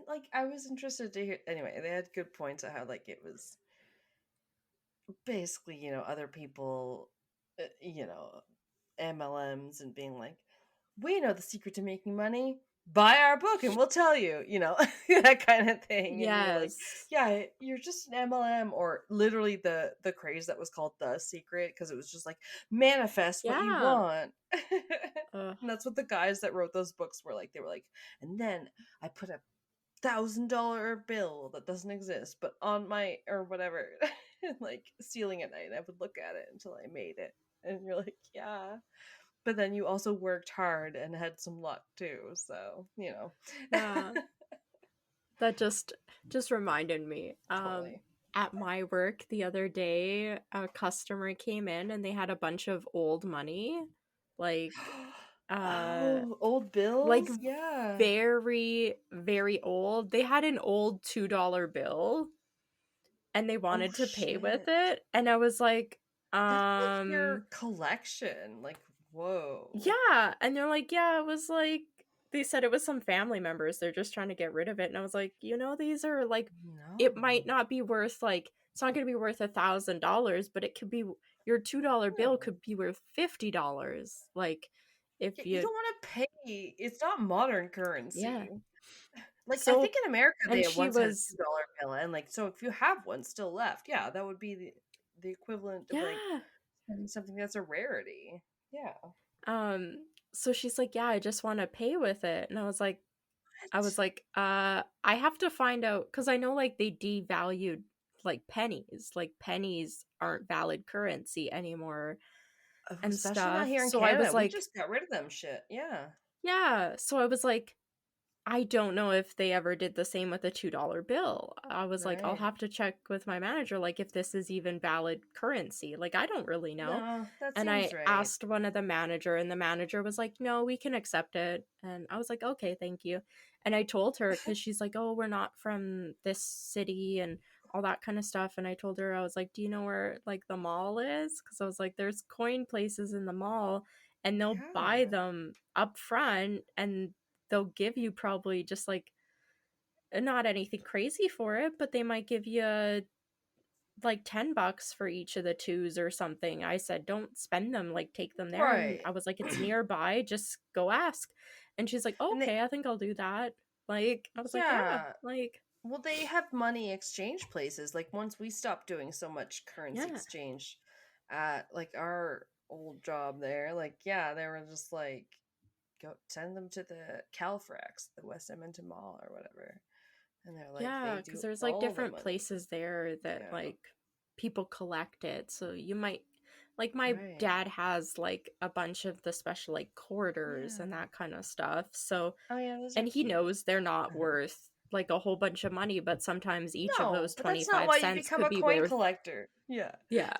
B: like I was interested to hear. Anyway, they had good points of how like it was basically, you know, other people, you know, MLMs, and being like, we know the secret to making money. Buy our book and we'll tell you, you know, that kind of thing.
C: Yes.
B: And you're like, yeah, you're just an MLM, or literally the craze that was called The Secret, because it was just like, manifest what you want. And that's what the guys that wrote those books were like. They were like, and then I put a $1,000 bill that doesn't exist, but on my, or whatever, like ceiling at night, and I would look at it until I made it. And you're like, yeah. But then you also worked hard and had some luck too, so, you know.
C: Yeah. That just reminded me.
B: Totally.
C: At my work the other day, a customer came in and they had a bunch of old money, like
B: old bills,
C: like
B: yeah,
C: very, very old. They had an old $2 bill, and they wanted to pay with it, and I was like,
B: that's like your collection, like, whoa.
C: Yeah, and they're like, yeah, it was like, they said it was some family members, they're just trying to get rid of it, and I was like, you know, these are like, it might not be worth, like, it's not going to be worth $1,000, but it could be, your $2 bill could be worth $50, like, if
B: you don't want to pay, it's not modern currency.
C: Yeah.
B: Like, so, I think in America they once had a $2 bill, and like, so if you have one still left, yeah, that would be the equivalent of like something that's a rarity. Yeah.
C: So she's like, yeah, I just want to pay with it. And I was like, I have to find out, because I know like they devalued like pennies. Like pennies aren't valid currency anymore. And
B: especially
C: stuff.
B: not here in Canada. I was like, we just got rid of them shit. Yeah.
C: Yeah. So I was like, I don't know if they ever did the same with a $2 bill. I was like, I'll have to check with my manager, like, if this is even valid currency. Like, I don't really know.
B: No, that
C: and
B: seems
C: I
B: right.
C: asked one of the manager, and the manager was like, no, we can accept it. And I was like, okay, thank you. And I told her, because she's like, oh, we're not from this city and all that kind of stuff. And I told her, I was like, do you know where like the mall is? Because I was like, there's coin places in the mall, and they'll buy them up front, and they'll give you probably just like, not anything crazy for it, but they might give you like $10 for each of the twos or something. I said, don't spend them, like take them there.
B: Right.
C: And I was like, it's nearby, just go ask. And she's like, oh, okay, I think I'll do that. Like, I was like, yeah, like,
B: well, they have money exchange places. Like, once we stopped doing so much currency exchange at like our old job there, like, yeah, they were just like, go send them to the Calfrex, the West Edmonton Mall or whatever. And they're like,
C: yeah, because there's like different places there that like people collect it. So you might, like, my dad has like a bunch of the special like quarters and that kind of stuff. So and he knows they're not worth like a whole bunch of money, but sometimes each of those 25 cents could be worth
B: collector. Yeah.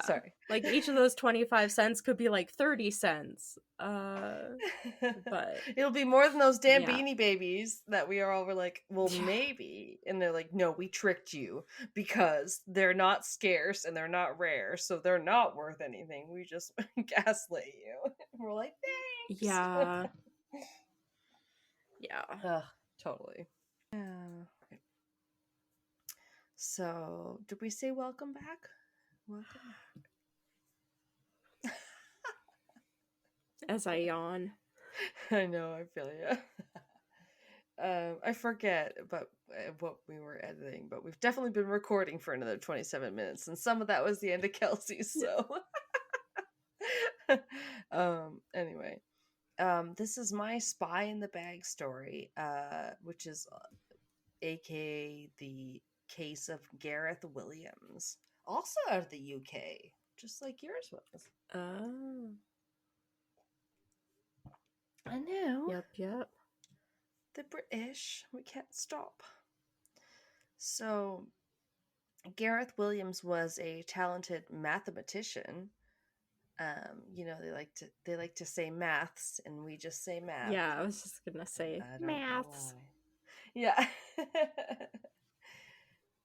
B: Sorry.
C: Like each of those 25 cents could be like 30 cents. But
B: it'll be more than those damn Beanie Babies that we are all were like, well, maybe. And they're like, no, we tricked you because they're not scarce and they're not rare, so they're not worth anything. We just gaslit you. We're like, thanks.
C: Yeah.
B: Ugh, totally. Yeah. So, did we say welcome back? Welcome back.
C: As I yawn.
B: I know, I feel you. I forget about what we were editing, but we've definitely been recording for another 27 minutes, and some of that was the end of Kelsey, so... Anyway. This is my spy in the bag story, which is aka the case of Gareth Williams, also out of the UK, just like yours was.
C: Oh.
B: I know.
C: Yep.
B: the British. We can't stop. So, Gareth Williams was a talented mathematician. They like to say maths, and we just say math.
C: Yeah, I was just gonna say maths.
B: Yeah.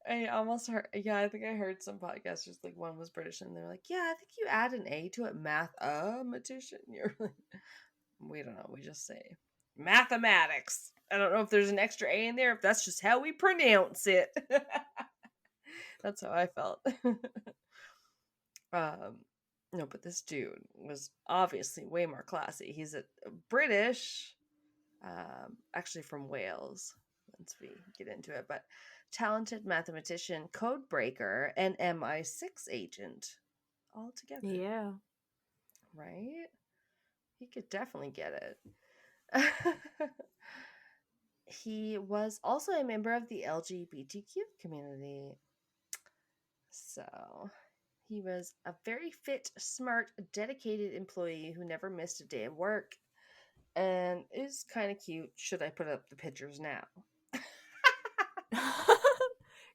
B: I almost heard. Yeah, I think I heard some podcasters, like one was British, and they're like, "Yeah, I think you add an A to it, mathematician." You're like, we don't know. We just say mathematics. I don't know if there's an extra A in there. If that's just how we pronounce it. That's how I felt. No, but this dude was obviously way more classy. He's a British, actually from Wales, once we get into it, but talented mathematician, code breaker, and MI6 agent all together.
C: Yeah.
B: Right? He could definitely get it. He was also a member of the LGBTQ community. So, he was a very fit, smart, dedicated employee who never missed a day of work. And is kind of cute. Should I put up the pictures now?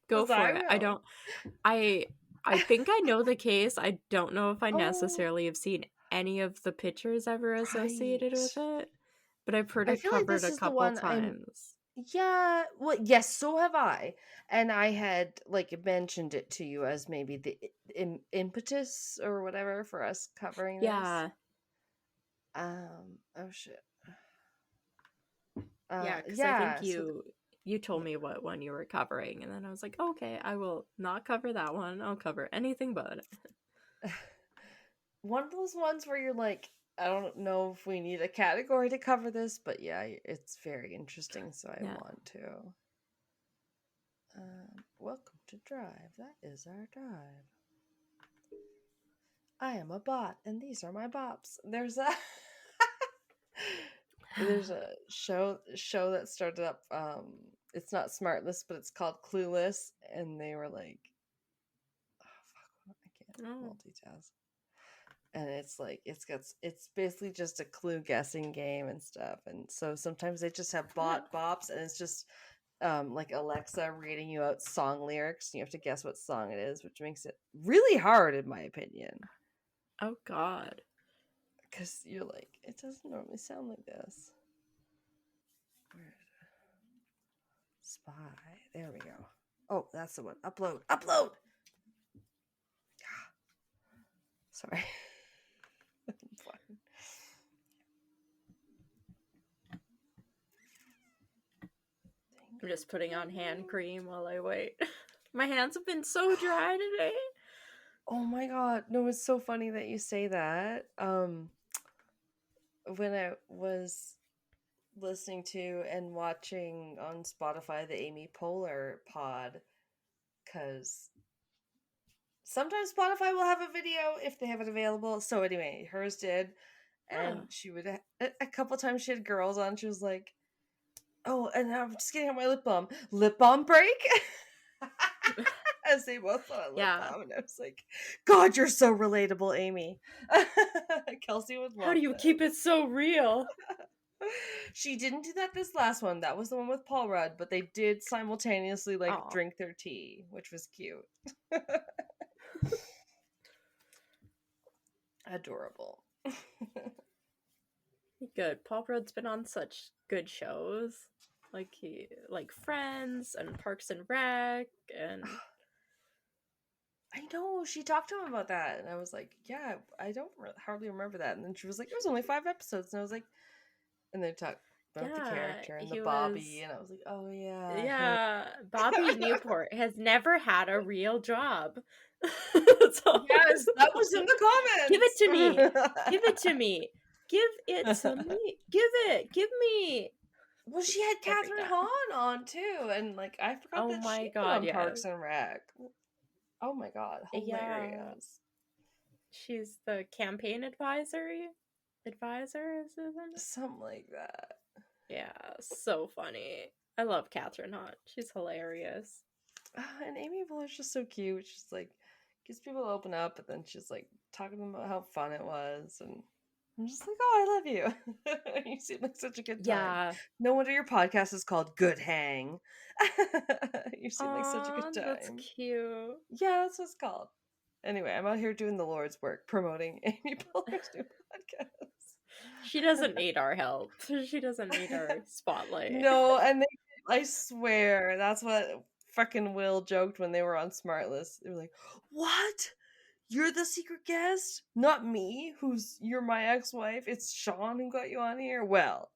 C: Go for it. I think I know the case. I don't know if I necessarily have seen any of the pictures ever associated with it, but I've heard it covered a couple times.
B: Yeah, well, yes, so have I. And I had mentioned it to you as maybe the impetus or whatever for us covering this.
C: Yeah.
B: Oh shit.
C: Yeah, because I think you told me what one you were covering, and then I was like, okay, I will not cover that one. I'll cover anything but.
B: One of those ones where you're like, I don't know if we need a category to cover this, but yeah, it's very interesting, so I want to. Welcome to Drive. That is our drive. I am a bot, and these are my bops. There's a show that started up. It's not Smartless, but it's called Clueless, and they were like, oh fuck, I can't multitask. And it's like it's basically just a clue guessing game and stuff. And so sometimes they just have bops, and it's just like Alexa reading you out song lyrics, and you have to guess what song it is, which makes it really hard in my opinion.
C: Oh god.
B: Because you're like, it doesn't normally sound like this. Spy. There we go. Oh, that's the one. Upload. Sorry.
C: I'm just putting on hand cream while I wait. My hands have been so dry today.
B: Oh my god. No, it's so funny that you say that. When I was listening to and watching on Spotify the Amy Poehler pod, because sometimes Spotify will have a video if they have it available. So anyway, hers did. And she would, a couple times she had girls on. She was like, oh, and I'm just getting out my lip balm. Lip balm break? As they both thought lip balm. And I was like, God, you're so relatable, Amy. Kelsey would love
C: How do you keep it so real?
B: She didn't do that this last one. That was the one with Paul Rudd, but they did simultaneously drink their tea, which was cute. Adorable.
C: Good. Paul Rudd's been on such good shows, like Friends and Parks and Rec, and
B: I know she talked to him about that, and I was like, yeah, I don't hardly remember that. And then she was like, it was only 5 episodes, and I was like, and they talked about the character and the Bobby, and I was like, oh yeah,
C: yeah. Bobby Newport has never had a real job.
B: Yes, that was in the comments.
C: Give it to me. Give it to me. Give it to me. Give me.
B: Well, she had Catherine Hahn on too, and I forgot that she was on Parks and Rec. Oh my god, hilarious! Yeah.
C: She's the campaign advisor, isn't it?
B: Something like that.
C: Yeah, so funny. I love Catherine Hahn. She's hilarious.
B: And Amy Poehler's just so cute. She's like, gets people to open up, but then she's like talking about how fun it was, and I'm just like, oh, I love you. You seem like such a good time.
C: Yeah.
B: No wonder your podcast is called Good Hang. You seem like such a good time.
C: That's cute.
B: Yeah, that's what it's called. Anyway, I'm out here doing the Lord's work, promoting Amy Poehler's new podcast.
C: She doesn't need our help. She doesn't need our spotlight.
B: No, and I swear, that's what fucking Will joked when they were on Smartless. They were like, what? You're the secret guest? Not me, you're my ex-wife. It's Sean who got you on here? Well,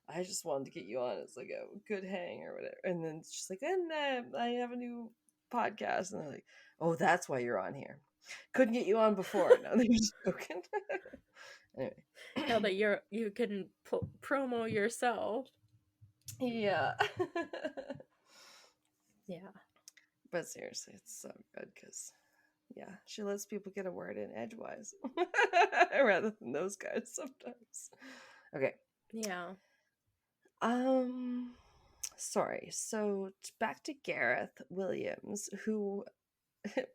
B: I just wanted to get you on. It's like a good hang or whatever. And then she's like, and I have a new podcast. And they're like, oh, that's why you're on here. Couldn't get you on before. No, they're just joking. Anyway.
C: Now that you can promo yourself.
B: Yeah.
C: Yeah.
B: But seriously, it's so good because, yeah, she lets people get a word in edgewise rather than those guys sometimes. Okay.
C: Yeah.
B: Sorry. So back to Gareth Williams, who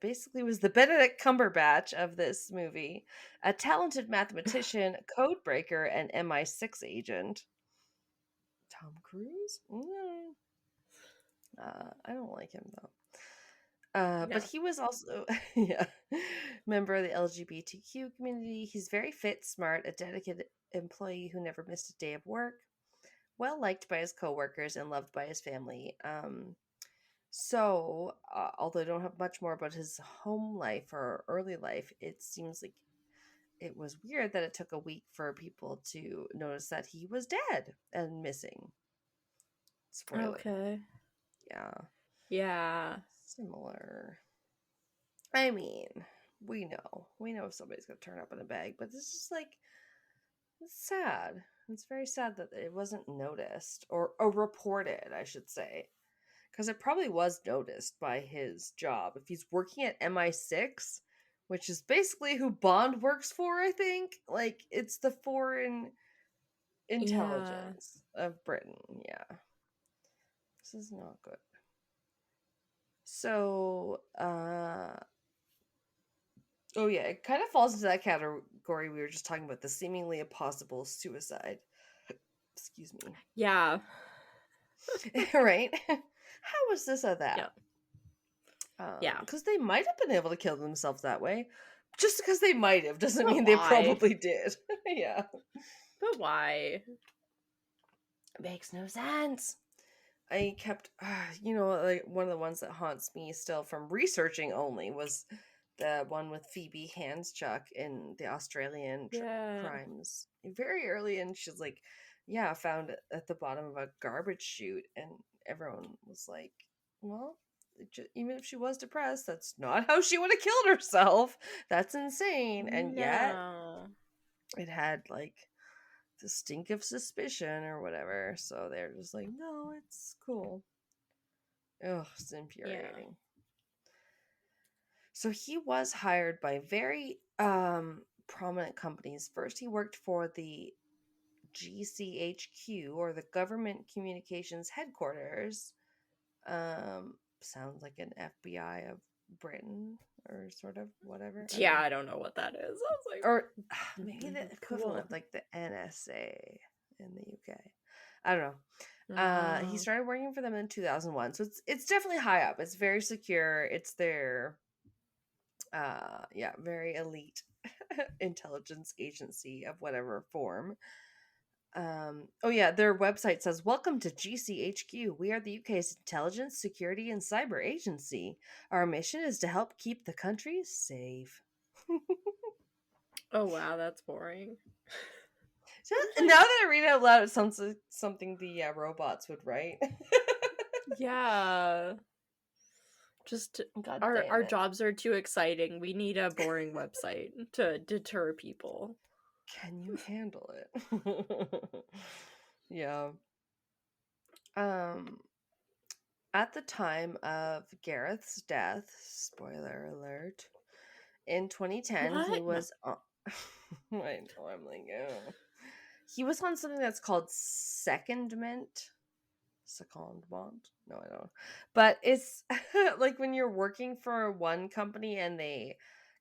B: basically was the Benedict Cumberbatch of this movie, a talented mathematician, code breaker, and MI6 agent. Tom Cruise? I don't like him though.
C: No.
B: But he was also member of the LGBTQ community. He's very fit, smart, a dedicated employee who never missed a day of work, well liked by his coworkers and loved by his family. So, although I don't have much more about his home life or early life, it seems like it was weird that it took a week for people to notice that he was dead and missing. Spoiler.
C: Okay.
B: Yeah.
C: Yeah.
B: Similar. I mean, we know if somebody's gonna turn up in a bag, but this is like, it's sad. It's very sad that it wasn't noticed or reported, I should say, because it probably was noticed by his job. If he's working at MI6, which is basically who Bond works for, I think, like it's the foreign intelligence of Britain. Yeah, this is not good. So, oh yeah, it kind of falls into that category we were just talking about, the seemingly impossible suicide. Excuse me.
C: Yeah.
B: Right? How was this or that?
C: Yeah.
B: Because they might have been able to kill themselves that way. Just because they might have doesn't mean they probably did. Yeah.
C: But why?
B: It makes no sense. I kept, like one of the ones that haunts me still from researching only was the one with Phoebe Handschuck in the Australian crimes. Very early, and she's like, found at the bottom of a garbage chute, and everyone was like, well, even if she was depressed, that's not how she would have killed herself. That's insane. And yet, it had like the stink of suspicion or whatever, so they're just like, no, it's cool. Ugh, it's infuriating. So he was hired by very prominent companies. First, he worked for the GCHQ, or the Government Communications Headquarters. Sounds like an FBI of Britain, or sort of whatever.
C: I don't know what that is. I was like,
B: or maybe the equivalent of like the NSA in the UK. I don't know. He started working for them in 2001, so it's definitely high up. It's very secure. It's their very elite intelligence agency of whatever form. Their website says, welcome to GCHQ. We are the UK's intelligence, security, and cyber agency. Our mission is to help keep the country safe.
C: Oh wow, that's boring.
B: Now that I read it out loud, it sounds like something the robots would write.
C: Yeah. Just our jobs are too exciting. We need a boring website to deter people.
B: Can you handle it? Yeah. At the time of Gareth's death, spoiler alert, in 2010, he was on... I know, I'm like, oh. He was on something that's called secondment. No, I don't. But it's like when you're working for one company and they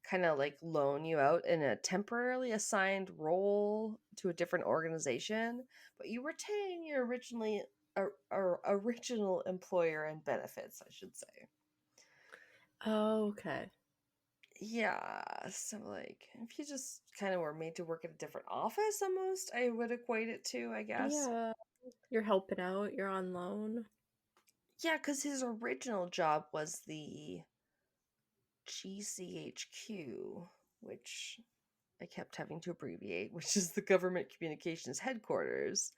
B: kind of like loan you out in a temporarily assigned role to a different organization, but you retain your original employer and benefits, I should say.
C: Oh, okay.
B: Yeah, so like if you just kind of were made to work at a different office, almost, I would equate it to, I guess.
C: Yeah, you're helping out. You're on loan.
B: Yeah, because his original job was the GCHQ, which I kept having to abbreviate, which is the Government Communications Headquarters.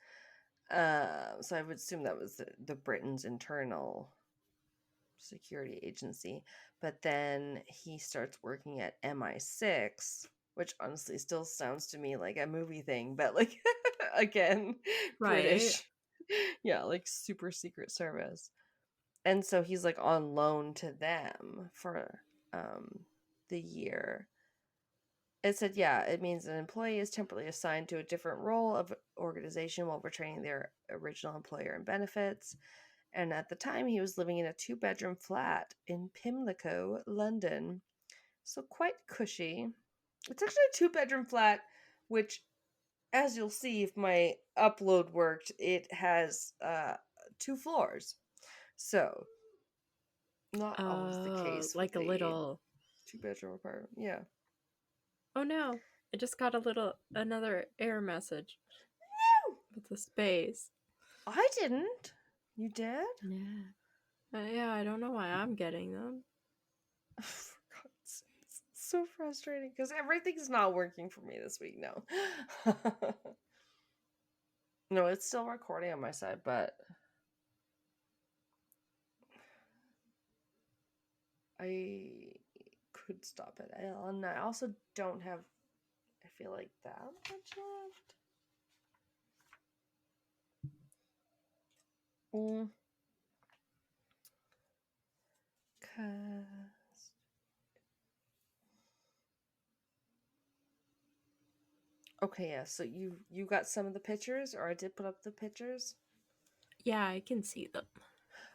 B: So I would assume that was the Britain's internal security agency. But then he starts working at MI6, which honestly still sounds to me like a movie thing, but like, again,
C: Right.
B: British. Yeah, like super secret service. And so he's like on loan to them for the year. It said, yeah, it means an employee is temporarily assigned to a different role of organization while retaining their original employer and benefits. And at the time, he was living in a 2-bedroom flat in Pimlico, London. So quite cushy. It's actually a 2-bedroom flat, which, as you'll see if my upload worked, it has 2 floors. So not always the case.
C: Like a little
B: 2-bedroom apartment. Yeah.
C: Oh no, I just got another error message.
B: No!
C: With the space.
B: I didn't. You did?
C: Yeah. Yeah, I don't know why I'm getting them.
B: For God's sake, it's so frustrating because everything's not working for me this week. No. No, it's still recording on my side, but I could stop it. And I also don't have, I feel like, that much left. Okay, yeah, so you got some of the pictures, or I did put up the pictures?
C: Yeah, I can see them.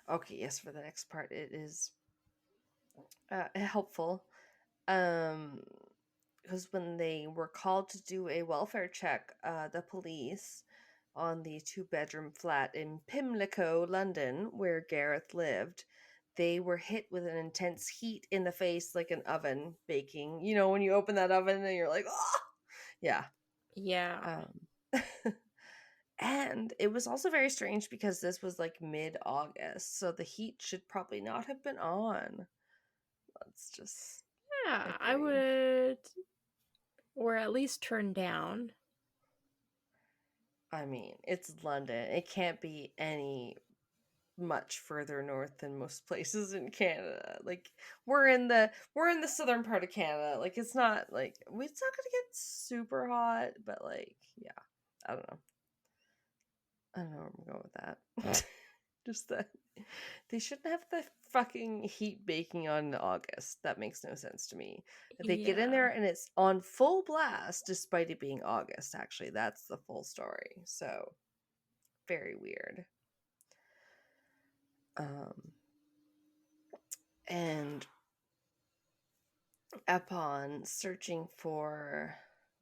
B: Okay, yes, for the next part it is helpful. Because when they were called to do a welfare check, the police on the 2-bedroom flat in Pimlico, London, where Gareth lived, they were hit with an intense heat in the face, like an oven baking. You know, when you open that oven and you're like, oh! Yeah.
C: Yeah.
B: And it was also very strange because this was like mid-August, so the heat should probably not have been on. Let's just...
C: Yeah, I would... Or at least turn down.
B: I mean, it's London. It can't be any much further north than most places in Canada. Like, we're in the southern part of Canada. Like, it's not like, it's not gonna get super hot, but like, yeah, I don't know where I'm going with that. Just that they shouldn't have the fucking heat baking on August. That makes no sense to me. They get in there and it's on full blast despite it being August. Actually, that's the full story. So very weird. And upon searching for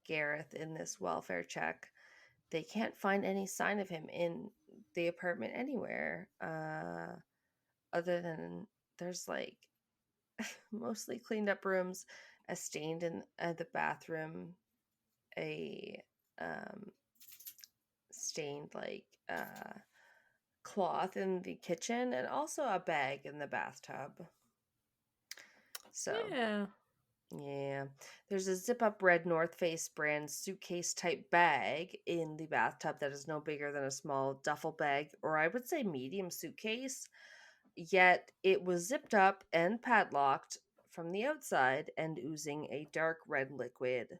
B: Gareth in this welfare check, they can't find any sign of him in the apartment anywhere, other than there's like mostly cleaned up rooms, a stain in the bathroom, a stained like cloth in the kitchen, and also a bag in the bathtub. So yeah, there's a zip-up red North Face brand suitcase type bag in the bathtub that is no bigger than a small duffel bag, or I would say medium suitcase, yet it was zipped up and padlocked from the outside and oozing a dark red liquid.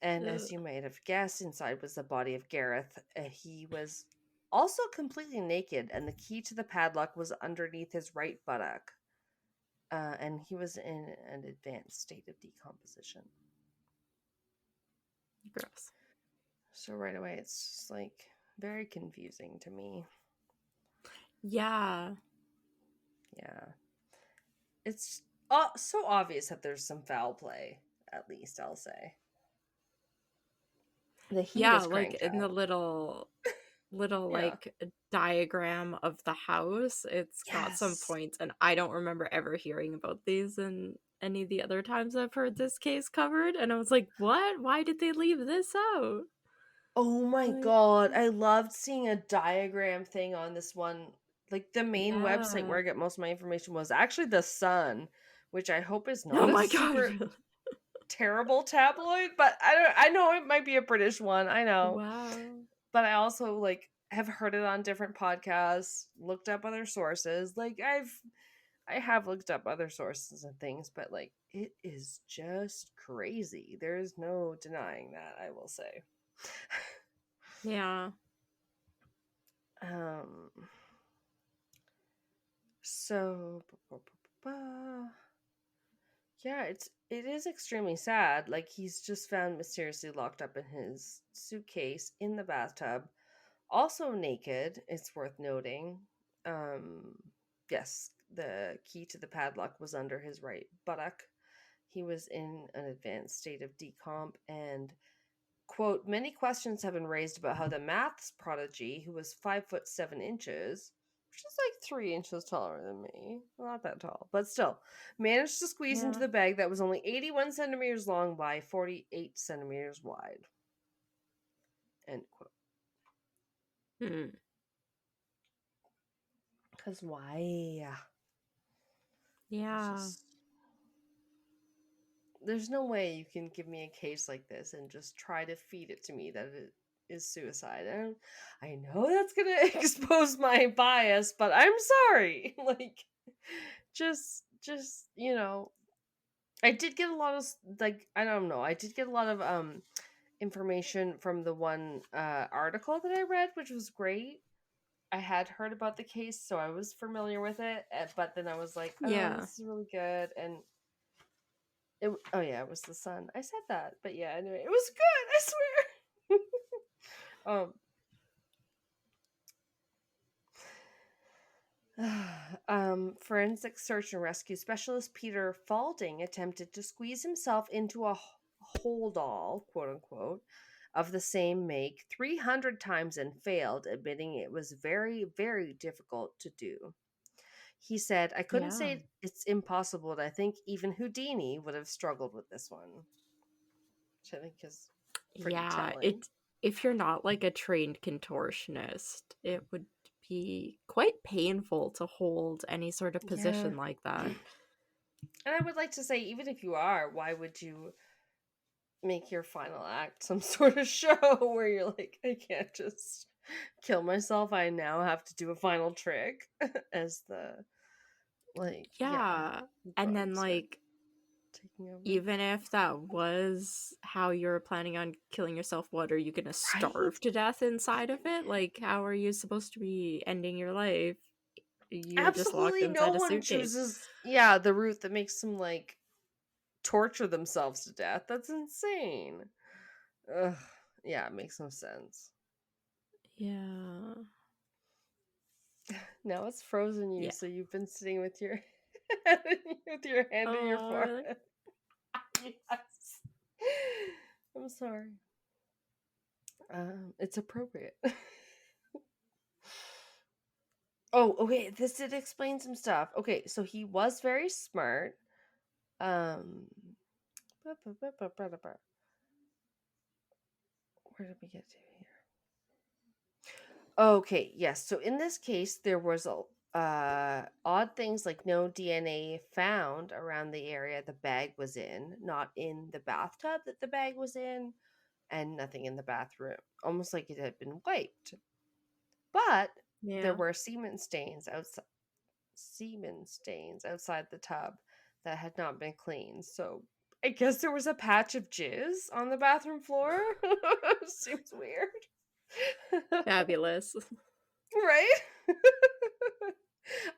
B: And as you might have guessed, inside was the body of Gareth. He was also completely naked, and the key to the padlock was underneath his right buttock. And he was in an advanced state of decomposition.
C: Gross.
B: So right away, it's just like very confusing to me.
C: Yeah.
B: Yeah. It's so obvious that there's some foul play, at least I'll say. He was
C: like in the
B: out.
C: little like diagram of the house, it's got some points, and I don't remember ever hearing about these in any of the other times I've heard this case covered, and I was like, what? Why did they leave this out?
B: Oh my god, I loved seeing a diagram thing on this one. Like, the main website where I get most of my information was actually The Sun, which I hope is not super terrible tabloid, but I know it might be a British one, I know.
C: Wow.
B: But I also, like, have heard it on different podcasts, looked up other sources. Like, I have looked up other sources and things, but, like, it is just crazy. There's no denying that, I will say.
C: Yeah.
B: So yeah, it is extremely sad. Like, he's just found mysteriously locked up in his suitcase in the bathtub, also naked. It's worth noting. Yes, the key to the padlock was under his right buttock. He was in an advanced state of decomp, and quote, many questions have been raised about how the maths prodigy, who was 5'7" which is like 3 inches taller than me, not that tall, but still, managed to squeeze into the bag that was only 81 centimeters long by 48 centimeters wide. End quote. Because why?
C: Yeah.
B: There's no way you can give me a case like this and just try to feed it to me that it is suicide. And I know that's gonna expose my bias, but I'm sorry. Like, just you know, I did get a lot of, like, I don't know, I did get a lot of information from the one article that I read, which was great. I had heard about the case, so I was familiar with it, but then I was like, oh, this is really good. And it was The Sun. I said that, but yeah, anyway, it was good, I swear. Forensic search and rescue specialist Peter Falding attempted to squeeze himself into a hold all, quote unquote, of the same make 300 times and failed, admitting it was very, very difficult to do. He said, I couldn't say it's impossible, but I think even Houdini would have struggled with this one. Which I think is pretty telling.
C: If you're not like a trained contortionist, it would be quite painful to hold any sort of position like that.
B: And I would like to say, even if you are, why would you make your final act some sort of show where you're like, I can't just kill myself, I now have to do a final trick as the, like,
C: and then, like, even if that was how you're planning on killing yourself, what, are you gonna starve to death inside of it? Like, how are you supposed to be ending your life? You're
B: absolutely
C: just locked inside
B: no one chooses the route that makes them, like, torture themselves to death. That's insane. Ugh. Yeah, it makes no sense.
C: Yeah.
B: Now it's frozen you, so you've been sitting with your hand in your forehead. Yes. I'm sorry. It's appropriate. Oh, okay. This did explain some stuff. Okay, so he was very smart. Where did we get to here? Okay, yes. So in this case, there was odd things like no DNA found around the area the bag was in, not in the bathtub that the bag was in, and nothing in the bathroom. Almost like it had been wiped. But there were semen stains outside the tub that had not been cleaned. So I guess there was a patch of jizz on the bathroom floor. Seems weird.
C: Fabulous.
B: Right?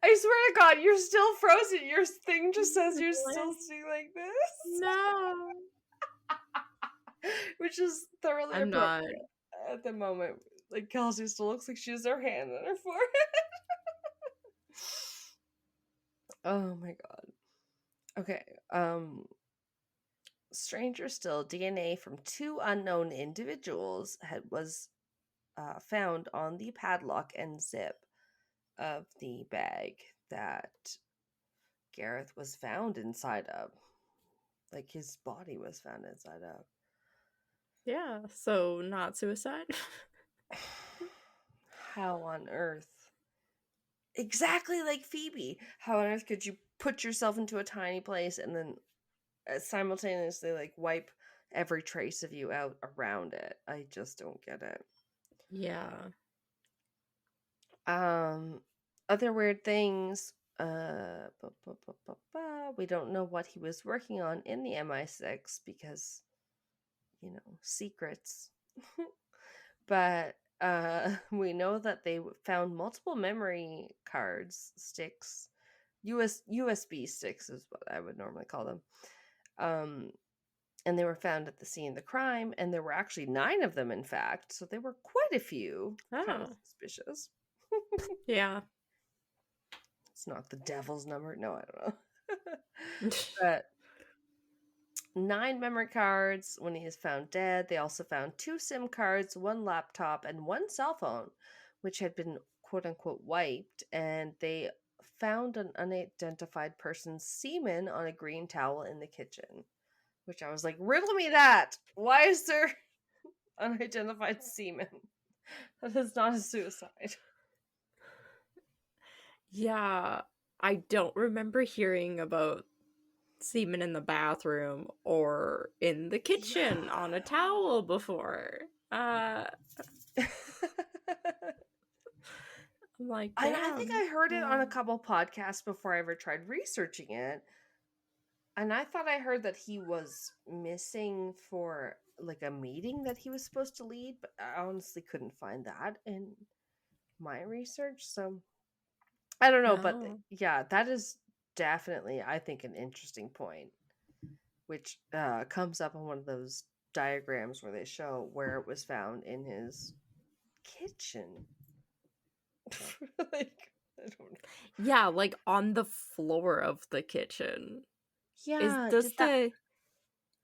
B: I swear to God, you're still frozen. Your thing just says you're still sitting like this.
C: No.
B: Which is thoroughly appropriate at the moment. Like, Kelsey still looks like she has her hand on her forehead. Oh my Okay. Stranger still, DNA from 2 unknown individuals was found on the padlock and zip of the bag that Gareth was found inside of. Like, his body was found inside of.
C: Yeah, so not suicide?
B: How on earth? Exactly like Phoebe. How on earth could you put yourself into a tiny place and then simultaneously, like, wipe every trace of you out around it? I just don't get it.
C: Yeah.
B: Other weird things. We don't know what he was working on in the MI6 because, secrets. But we know that they found multiple memory cards, sticks, USB sticks is what I would normally call them. And they were found at the scene of the crime, and there were actually 9 of them, in fact. So there were quite a few. Kind of suspicious.
C: Yeah.
B: It's not the devil's number. No, I don't know. But 9 memory cards when he is found dead. They also found 2 SIM cards, 1 laptop, and 1 cell phone, which had been quote unquote wiped. And they found an unidentified person's semen on a green towel in the kitchen, which I was like, riddle me that. Why is there unidentified semen? That is not a suicide.
C: Yeah, I don't remember hearing about semen in the bathroom or in the kitchen on a towel before. I'm like, damn.
B: I think I heard it on a couple podcasts before I ever tried researching it. And I thought I heard that he was missing for like a meeting that he was supposed to lead, but I honestly couldn't find that in my research. So I don't know, but yeah, that is definitely, I think, an interesting point, which comes up on one of those diagrams where they show where it was found in his kitchen. Like, I don't know.
C: Yeah, like on the floor of the kitchen.
B: Yeah.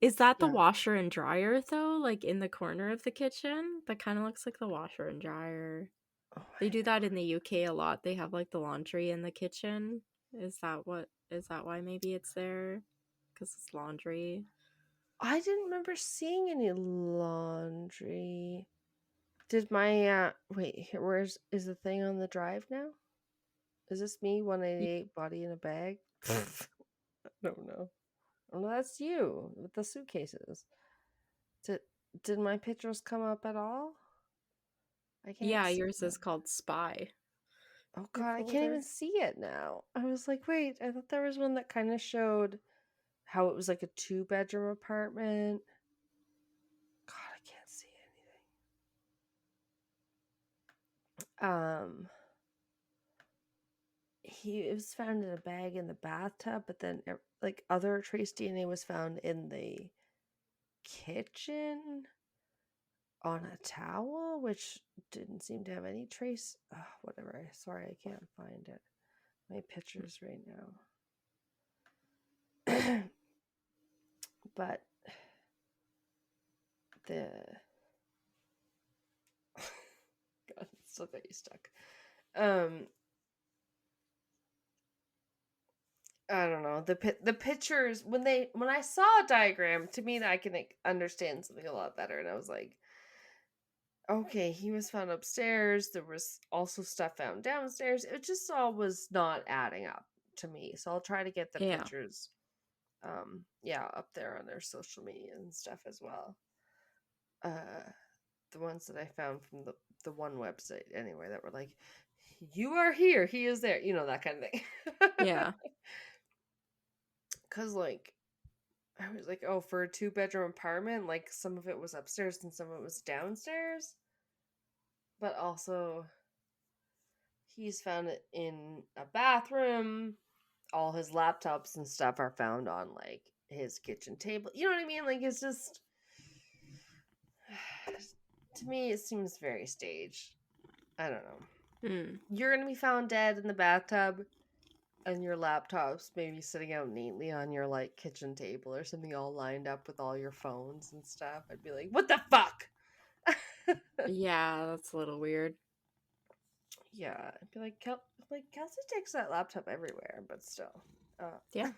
C: Is that the washer and dryer though? Like in the corner of the kitchen? That kind of looks like the washer and dryer. Oh, they do that in the UK a lot. They have like the laundry in the kitchen. Is that why maybe it's there? Because it's laundry.
B: I didn't remember seeing any laundry. Did my wait, is the thing on the drive now? Is this me 188 body in a bag? I don't know. Oh, no, that's you with the suitcases. Did my pictures come up at all? I can't.
C: Yeah, yours is called Spy.
B: Oh god, I can't even see it now. I was like, wait, I thought there was one that kind of showed how it was like a 2-bedroom apartment. God, I can't see anything. It was found in a bag in the bathtub, but then like other trace DNA was found in the kitchen on a towel, which didn't seem to have any trace. Whatever. Sorry, I can't find it. My pictures right now. But the God, it's still got you stuck. I don't know, the pictures when I saw a diagram, to me I can understand something a lot better, and I was like, okay, he was found upstairs. There was also stuff found downstairs. It just all was not adding up to me. So I'll try to get the pictures, up there on their social media and stuff as well. The ones that I found from the one website anyway that were like, you are here, he is there, that kind of thing.
C: Yeah.
B: Because like I was like, oh, for a 2-bedroom apartment, like some of it was upstairs and some of it was downstairs. But also, he's found it in a bathroom. All his laptops and stuff are found on like his kitchen table. You know what I mean? Like, it's just, to me, it seems very staged. I don't know. You're gonna be found dead in the bathtub. And your laptop's maybe sitting out neatly on your like kitchen table or something, all lined up with all your phones and stuff. I'd be like, what the fuck?
C: Yeah, that's a little weird.
B: Yeah, I'd be like, Kelsey takes that laptop everywhere, but still.
C: Yeah.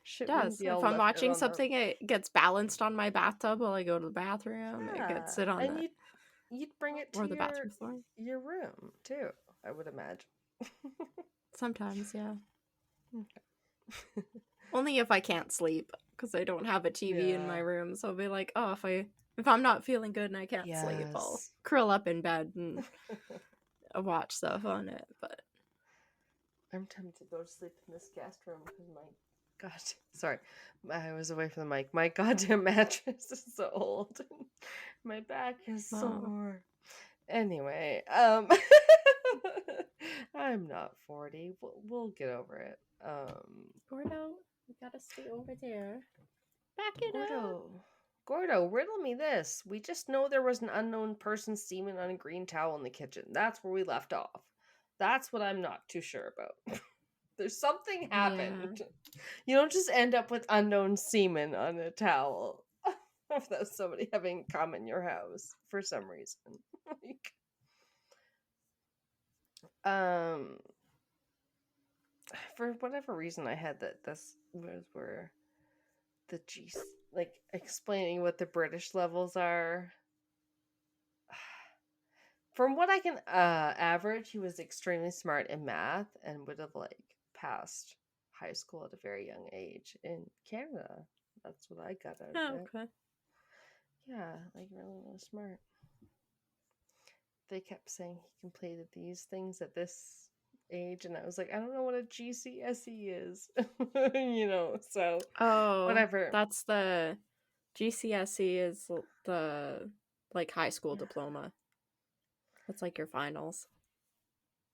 B: Shit
C: Does. If I'm watching something, it gets balanced on my bathtub while I go to the bathroom. It gets sit on
B: and
C: the
B: you'd bring it
C: or
B: to
C: the bathroom floor.
B: your room too, I would imagine.
C: Sometimes, yeah.
B: Okay.
C: Only if I can't sleep, because I don't have a TV in my room. So I'll be like, oh, if I'm not feeling good and I can't sleep, I'll curl up in bed and watch stuff on it. But
B: I'm tempted to go to sleep in this guest room because sorry, I was away from the mic. My goddamn mattress is so old. My back is sore. Anyway, I'm not 40. We'll get over it.
C: Gordo, you gotta stay over there. Back it up.
B: Gordo, riddle me this. We just know there was an unknown person's semen on a green towel in the kitchen. That's where we left off. That's what I'm not too sure about. There's something happened. Yeah. You don't just end up with unknown semen on a towel without somebody having come in your house for some reason. For whatever reason, I had that this was where the like explaining what the British levels are. From what I can average, he was extremely smart in math and would have like passed high school at a very young age in Canada. That's what I got out of it. Okay. Yeah, like really, really smart. They kept saying he completed these things at this age, and I was like, I don't know what a GCSE is. So whatever.
C: That's the GCSE is the like high school diploma. That's like your finals.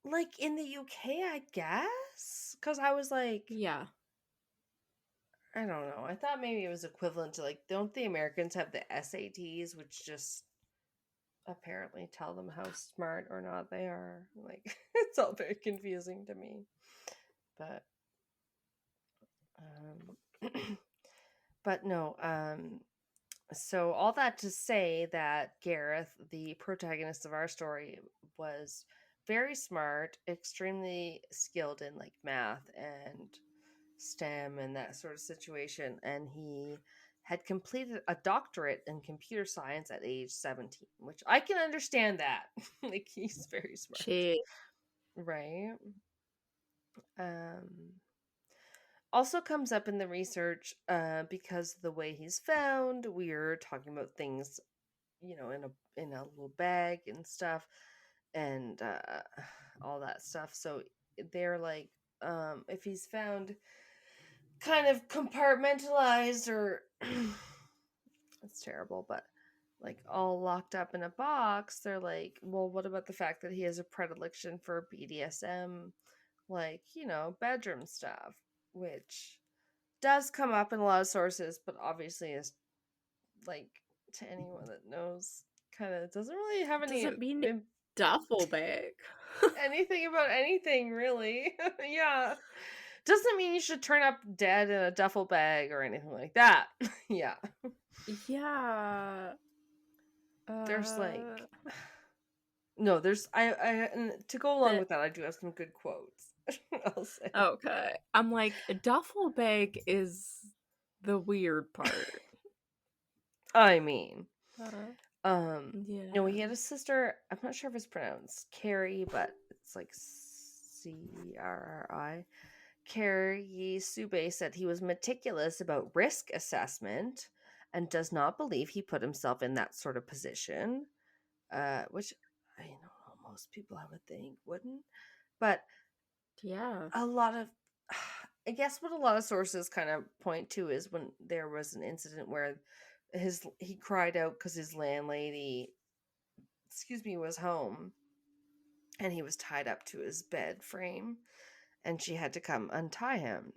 B: Like in the UK, I guess? Because I was like...
C: Yeah.
B: I don't know. I thought maybe it was equivalent to like, don't the Americans have the SATs, which just apparently tell them how smart or not they are? Like, it's all very confusing to me. But... but no, so all that to say that Gareth, the protagonist of our story, was very smart, extremely skilled in like math and STEM and that sort of situation, and he had completed a doctorate in computer science at age 17, which I can understand that. Like, he's very smart.
C: Jeez.
B: Right? Also comes up in the research because the way he's found, we're talking about things, in a little bag and stuff, and all that stuff. So they're like, if he's found kind of compartmentalized, or it's terrible, but like all locked up in a box, they're like, well, what about the fact that he has a predilection for BDSM, like, bedroom stuff? Which does come up in a lot of sources, but obviously is like, to anyone that knows, kind of doesn't really have any...
C: Doesn't mean duffel bag.
B: Anything about anything, really. Yeah. Doesn't mean you should turn up dead in a duffel bag or anything like that. Yeah.
C: Yeah.
B: There's like... No, there's... I to go along with that, I do have some good quotes. I'll say.
C: Okay. I'm like, a duffel bag is the weird part.
B: I mean,
C: yeah.
B: He had a sister. I'm not sure if it's pronounced Carrie, but it's like Crri. Carrie Sube said he was meticulous about risk assessment and does not believe he put himself in that sort of position, which I know most people, I would think, wouldn't. But
C: yeah,
B: a lot of, I guess what a lot of sources kind of point to is when there was an incident where he cried out because his landlady, was home, and he was tied up to his bed frame, and she had to come untie him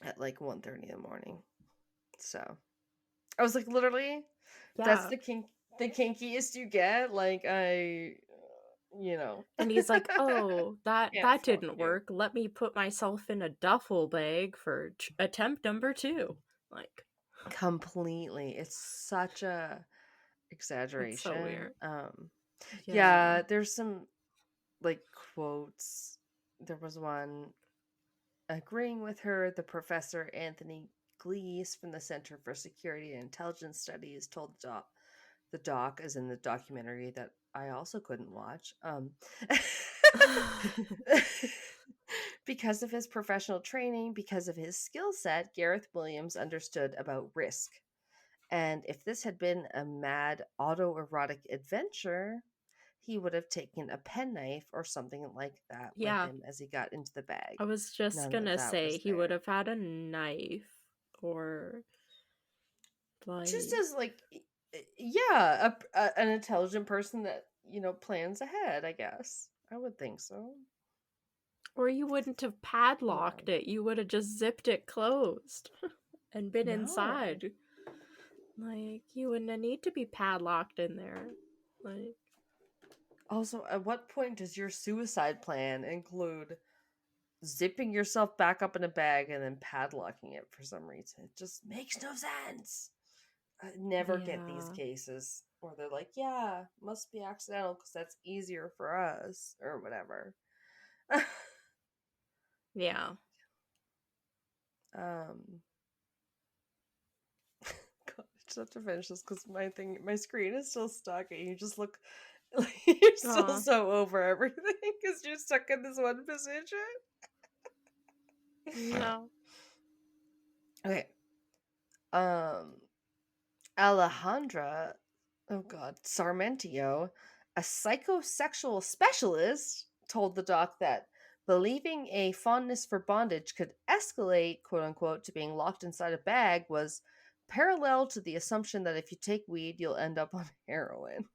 B: at like 1:30 in the morning. So I was like, literally, that's the kinkiest you get. Like, you know.
C: And he's like, oh, that
B: Fuck
C: didn't
B: you.
C: work. Let me put myself in a duffel bag for attempt number 2. Like,
B: completely. It's such a exaggeration.
C: it's so weird.
B: Yeah, there's some like quotes. There was one agreeing with her. The professor Anthony Glees from the Center for Security and Intelligence Studies told the doc, as in the documentary that I also couldn't watch, because of his professional training, because of his skill set, Gareth Williams understood about risk. And if this had been a mad autoerotic adventure, he would have taken a penknife or something like that with him as he got into the bag.
C: I was just gonna say he would have had a knife or like
B: just as like, yeah, an intelligent person that, you know, plans ahead, I guess. I would think so.
C: Or you wouldn't have padlocked it. You would have just zipped it closed and been inside. Like, you wouldn't need to be padlocked in there. Like,
B: also, at what point does your suicide plan include zipping yourself back up in a bag and then padlocking it for some reason? It just makes no sense. I never get these cases where they're like, yeah, must be accidental because that's easier for us or whatever.
C: yeah.
B: God, I just have to finish this because my screen is still stuck and you just look like you're still so over everything because you're stuck in this one position.
C: No.
B: Okay. Alejandra, Sarmentio, a psychosexual specialist, told the doc that believing a fondness for bondage could escalate, quote unquote, to being locked inside a bag was parallel to the assumption that if you take weed, you'll end up on heroin.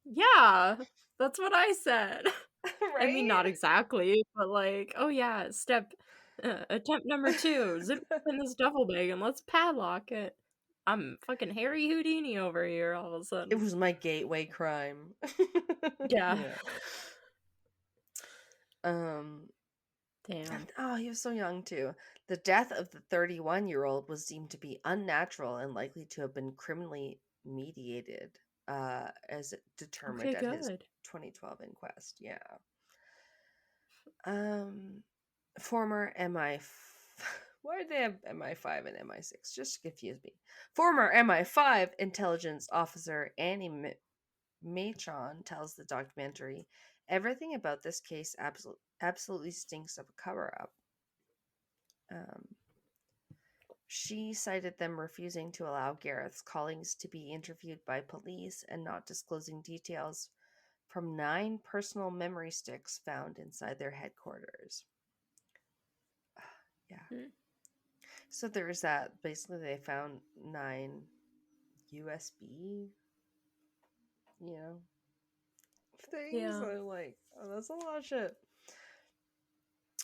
C: Yeah, that's what I said.
B: Right?
C: I mean, not exactly, but like, oh yeah, attempt number 2, zip in this duffel bag and let's padlock it. I'm fucking Harry Houdini over here all of a sudden.
B: It was my gateway crime.
C: Yeah.
B: Damn. Oh, he was so young too. The death of the 31-year-old was deemed to be unnatural and likely to have been criminally mediated, as determined at his 2012 inquest. Yeah. Former MI. Why did they have MI5 and MI6? Just to confuse me. Former MI5 intelligence officer Annie Machon tells the documentary, everything about this case absolutely stinks of a cover-up. She cited them refusing to allow Gareth's colleagues to be interviewed by police and not disclosing details from 9 personal memory sticks found inside their headquarters. So there's that. Basically, they found 9 USB, things. Yeah. I'm like, oh, that's a lot of shit.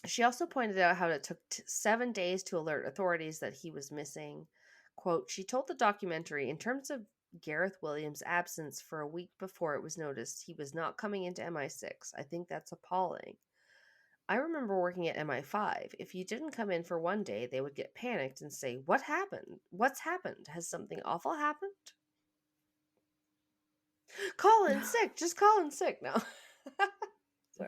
B: She also pointed out how it took 7 days to alert authorities that he was missing. Quote, she told the documentary, in terms of Gareth Williams' absence for a week before it was noticed, he was not coming into MI6. I think that's appalling. I remember working at MI5. If you didn't come in for one day, they would get panicked and say, what happened? What's happened? Has something awful happened? Call in sick. Just call in sick now.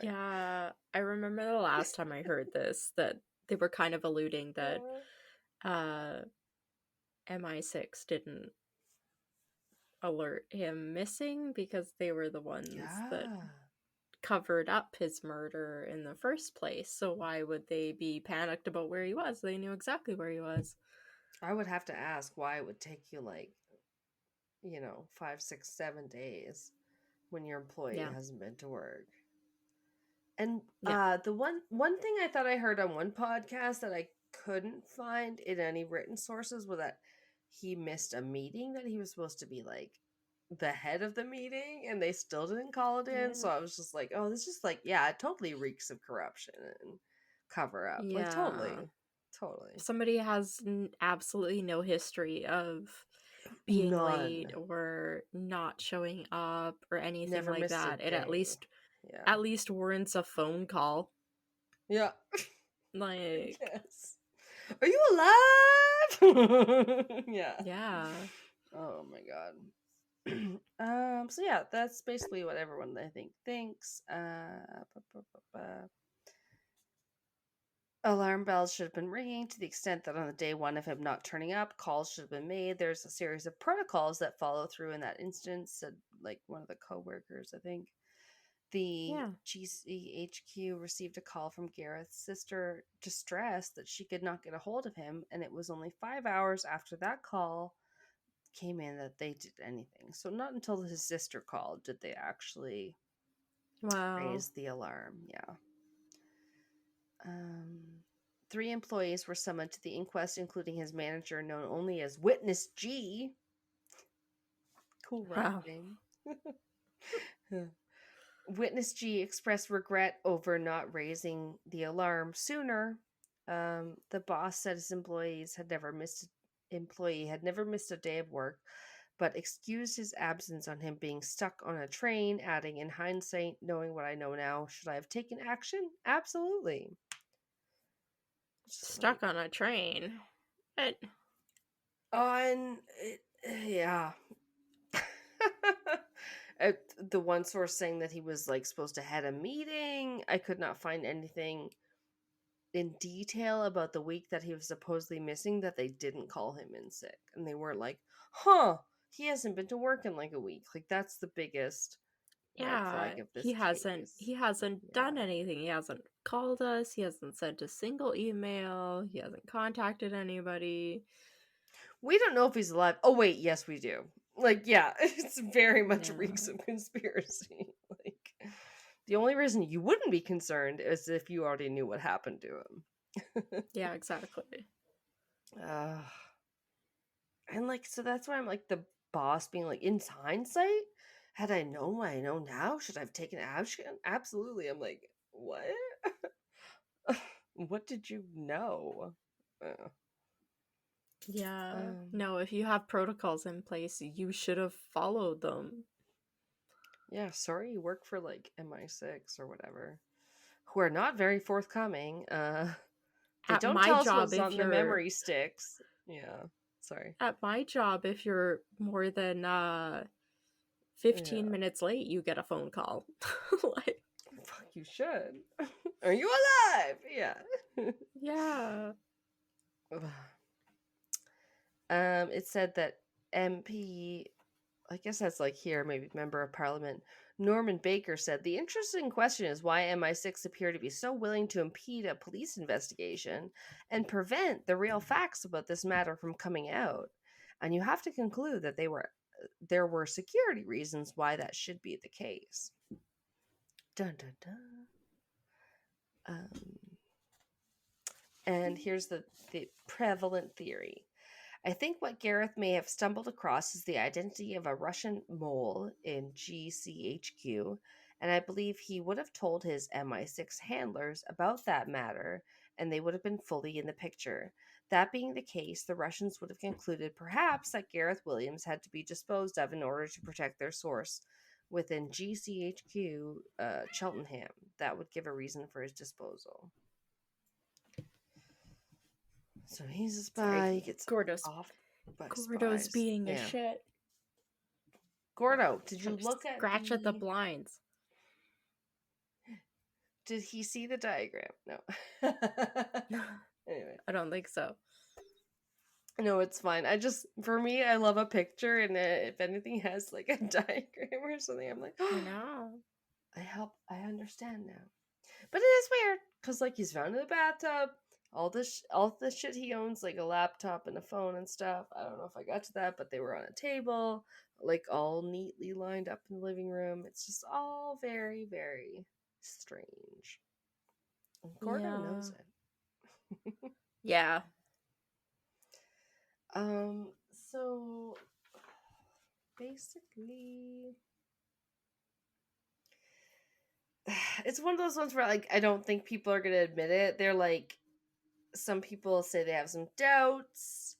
C: Yeah, I remember the last time I heard this, that they were kind of alluding that MI6 didn't alert him missing because they were the ones that covered up his murder in the first place. So why would they be panicked about where he was? They knew exactly where he was.
B: I would have to ask why it would take you 5, 6, 7 days when your employee hasn't been to work. And the one thing I thought I heard on one podcast that I couldn't find in any written sources was that he missed a meeting that he was supposed to be the head of the meeting, and they still didn't call it in. So I was just like, oh, this is just it totally reeks of corruption and cover up. Totally.
C: Somebody has absolutely no history of being late or not showing up or anything
B: Never
C: like
B: missed a
C: that. It
B: day.
C: at least warrants a phone call.
B: Yeah.
C: Like,
B: Yes. Are you alive? Yeah.
C: yeah.
B: Oh my god. So yeah, that's basically what everyone I think thinks. Alarm bells should have been ringing to the extent that on the day one of him not turning up, calls should have been made. There's a series of protocols that follow through in that instance, said like one of the co-workers, I think. The GCHQ received a call from Gareth's sister, distressed that she could not get a hold of him, and it was only 5 hours after that call came in that they did anything. So not until his sister called did they actually raise the alarm. Yeah. 3 employees were summoned to the inquest, including his manager, known only as Witness G. Cool name. Witness G expressed regret over not raising the alarm sooner. The boss said his employee had never missed a day of work, but excused his absence on him being stuck on a train, adding, in hindsight, knowing what I know now, should I have taken action? Absolutely.
C: Stuck on a train.
B: Yeah. The one source saying that he was like supposed to head a meeting. I could not find anything in detail about the week that he was supposedly missing that they didn't call him in sick, and they weren't like, he hasn't been to work in like a week. Like that's the biggest red flag of this case.
C: He hasn't done anything. He hasn't called us. He hasn't sent a single email. He hasn't contacted anybody.
B: We don't know if he's alive. Oh wait, yes we do. Like, yeah, it's very much reeks of conspiracy. Like, the only reason you wouldn't be concerned is if you already knew what happened to him.
C: Yeah, exactly.
B: And like, so that's why I'm like, the boss being like, in hindsight, had I known what I know now, should I have taken action? Absolutely. I'm like, what? What did you know?
C: No, if you have protocols in place, you should have followed them.
B: Yeah, sorry you work for like MI6 or whatever, who are not very forthcoming. They don't tell us what's on the memory sticks. Yeah, sorry.
C: At my job, if you're more than 15 minutes late, you get a phone call.
B: Like, fuck, you should. Are you alive? Yeah.
C: Yeah.
B: It said that MP, I guess that's like here, maybe Member of Parliament, Norman Baker said, the interesting question is why MI6 appear to be so willing to impede a police investigation and prevent the real facts about this matter from coming out. And you have to conclude that there were security reasons why that should be the case. Dun, dun, dun. And here's the prevalent theory. I think what Gareth may have stumbled across is the identity of a Russian mole in GCHQ, and I believe he would have told his MI6 handlers about that matter, and they would have been fully in the picture. That being the case, the Russians would have concluded perhaps that Gareth Williams had to be disposed of in order to protect their source within GCHQ Cheltenham. That would give a reason for his disposal. So he's a spy. He gets off by
C: Gordo's
B: spies.
C: being a shit.
B: Gordo, did you look at
C: scratch at the blinds?
B: Did he see the diagram? No. Anyway,
C: I don't think so.
B: No, it's fine. For me, I love a picture, and if anything has like a diagram or something, I'm like,
C: I know.
B: I understand now. But it is weird because like he's found in the bathtub. All the shit he owns, like a laptop and a phone and stuff. I don't know if I got to that, but they were on a table, like all neatly lined up in the living room. It's just all very, very strange. And Gordo knows it.
C: Yeah.
B: So basically, it's one of those ones where like I don't think people are gonna admit it. They're like, some people say they have some doubts.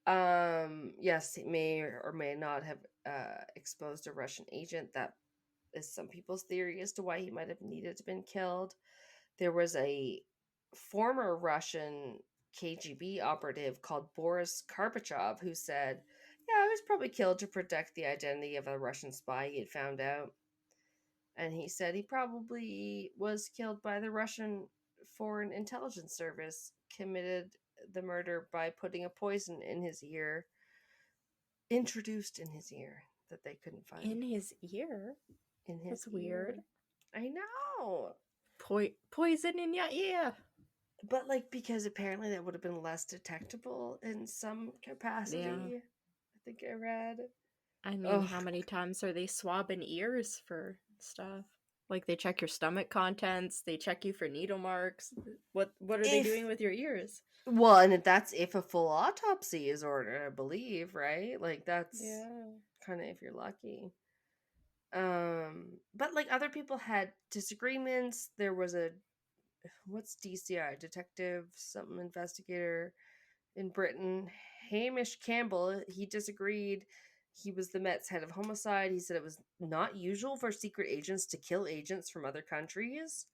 B: Yes, he may or may not have exposed a Russian agent. That is some people's theory as to why he might have needed to been killed. There was a former Russian KGB operative called Boris Karpachov who said, yeah, I was probably killed to protect the identity of a Russian spy he had found out. And he said he probably was killed by the Russian Foreign Intelligence Service, committed the murder by putting a poison in his ear, introduced in his ear, that they couldn't find.
C: In his ear?
B: In his
C: That's weird.
B: I know.
C: Poison in your ear.
B: But, like, because apparently that would have been less detectable in some capacity.
C: Yeah.
B: I think I read.
C: I mean, how many times are they swabbing ears for stuff? Like, they check your stomach contents, they check you for needle marks. What are they doing with your ears?
B: Well, and that's if a full autopsy is ordered, I believe, right? Like, that's kind of if you're lucky. But, like, other people had disagreements. There was what's DCI? Detective, something investigator in Britain. Hamish Campbell, he disagreed. He was the Met's head of homicide. He said it was not usual for secret agents to kill agents from other countries.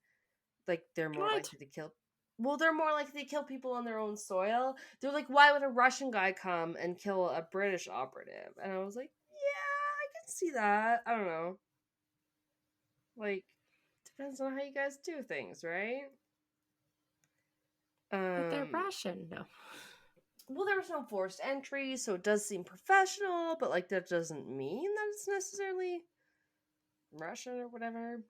B: Like, they're more likely to kill... Well, they're more likely to kill people on their own soil. They're like, why would a Russian guy come and kill a British operative? And I was like, yeah, I can see that. I don't know. Like, depends on how you guys do things, right?
C: But they're Russian, no.
B: Well, there was no forced entry, so it does seem professional, but, like, that doesn't mean that it's necessarily Russian or whatever.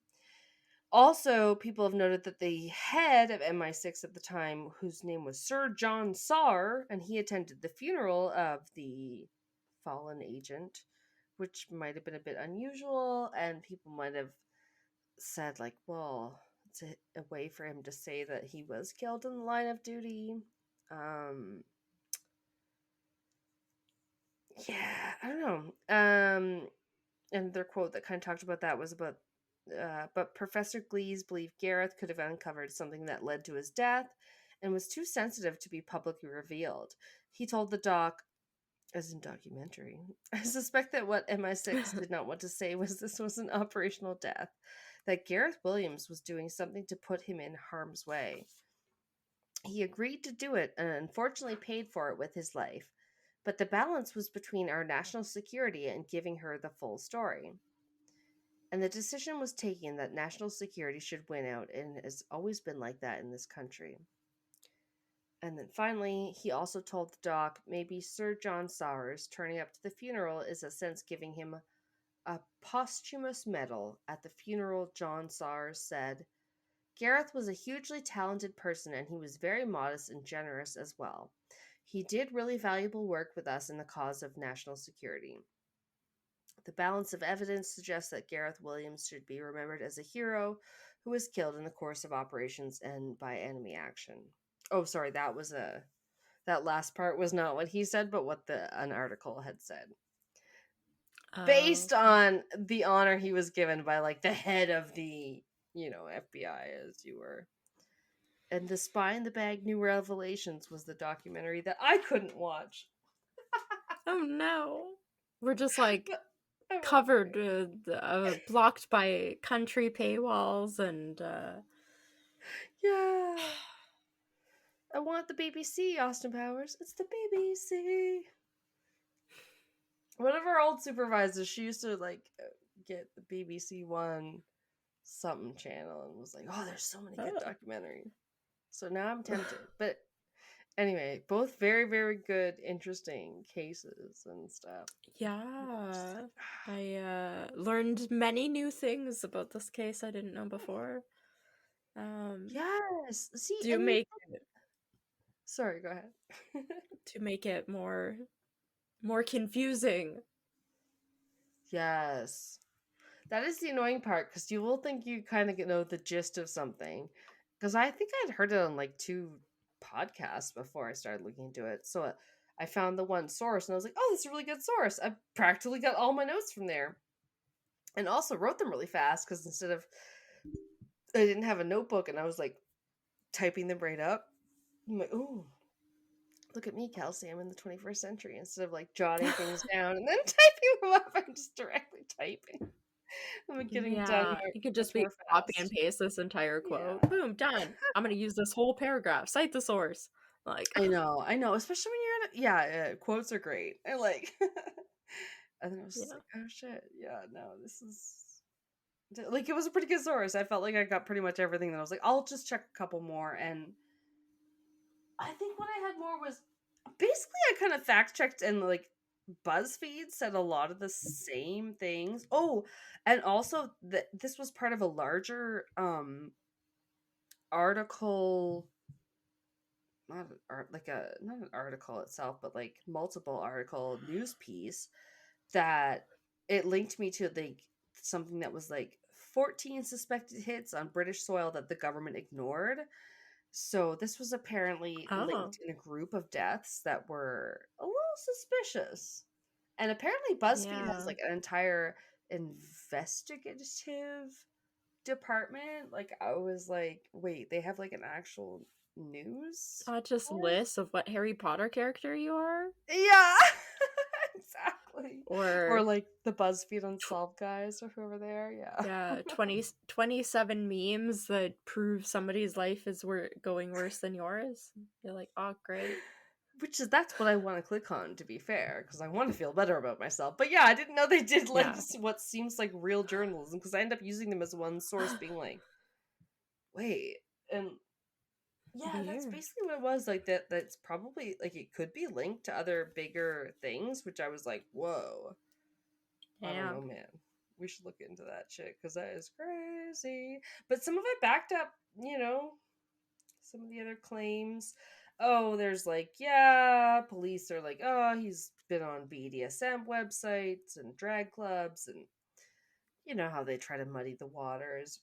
B: Also, people have noted that the head of MI6 at the time, whose name was Sir John Saar, and he attended the funeral of the fallen agent, which might have been a bit unusual, and people might have said, like, well, it's a way for him to say that he was killed in the line of duty. Yeah, I don't know. And their quote that kind of talked about that was about, but Professor Glees believed Gareth could have uncovered something that led to his death and was too sensitive to be publicly revealed. He told the doc, as in documentary, I suspect that what MI6 did not want to say was this was an operational death, that Gareth Williams was doing something to put him in harm's way. He agreed to do it and unfortunately paid for it with his life. But the balance was between our national security and giving her the full story. And the decision was taken that national security should win out, and has always been like that in this country. And then finally, he also told the doc maybe Sir John Saar's turning up to the funeral is a sense giving him a posthumous medal. At the funeral, John Saar said, Gareth was a hugely talented person, and he was very modest and generous as well. He did really valuable work with us in the cause of national security. The balance of evidence suggests that Gareth Williams should be remembered as a hero who was killed in the course of operations and by enemy action. Oh, sorry, that last part was not what he said, but what an article had said. Based on the honor he was given by, like, the head of the, FBI, as you were. And The Spy in the Bag New Revelations was the documentary that I couldn't watch.
C: Oh no. We're just like covered, blocked by country paywalls and...
B: Yeah. I want the BBC, Austin Powers. It's the BBC. One of our old supervisors, she used to, like, get the BBC One something channel and was like, oh, there's so many good documentaries. So now I'm tempted. But anyway, both very, very good, interesting cases and stuff.
C: Yeah. I learned many new things about this case I didn't know before.
B: Yes. See, sorry, go ahead.
C: To make it more confusing.
B: Yes. That is the annoying part, because you will think you kind of know the gist of something. Because I think I'd heard it on, like, 2 podcasts before I started looking into it. So I found the one source, and I was like, oh, that's a really good source. I practically got all my notes from there. And also wrote them really fast, because instead of... I didn't have a notebook, and I was, like, typing them right up. I'm like, ooh. Look at me, Kelsey. I'm in the 21st century. Instead of like jotting things down and then typing them up, I'm just directly typing. I'm getting done
C: You could
B: much
C: just be
B: more
C: copy and
B: fast.
C: paste this entire quote.
B: Yeah.
C: Boom, done. I'm gonna use this whole paragraph. Cite the source. Like,
B: I know, especially when you're quotes are great. I like, and then I was just like, oh shit, yeah, no, this is like, it was a pretty good source. I felt like I got pretty much everything that I was like, I'll just check a couple more, and I think what I had more was basically I kind of fact checked, and like BuzzFeed said a lot of the same things. Oh, and also that this was part of a larger article, not an article itself, but like multiple article news piece that it linked me to like something that was like 14 suspected hits on British soil that the government ignored. So this was apparently linked in a group of deaths that were a little suspicious. And apparently BuzzFeed has like an entire investigative department. Like, I was like, wait, they have like an actual news?
C: not just lists of what Harry Potter character you are?
B: Yeah. Exactly.
C: Or
B: like the BuzzFeed Unsolved guys or whoever they are. Yeah.
C: 27 memes that prove somebody's life is going worse than yours. You're like, oh, great.
B: That's what I want to click on, to be fair, because I want to feel better about myself. But yeah, I didn't know they did like what seems like real journalism, because I end up using them as one source, being like, wait, and yeah, that's basically what it was. Like that's probably like it could be linked to other bigger things, which I was like, whoa. I don't know, man. We should look into that shit, because that is crazy. But some of it backed up, some of the other claims. Oh, there's like, police are like, oh, he's been on BDSM websites and drag clubs, and you know how they try to muddy the waters.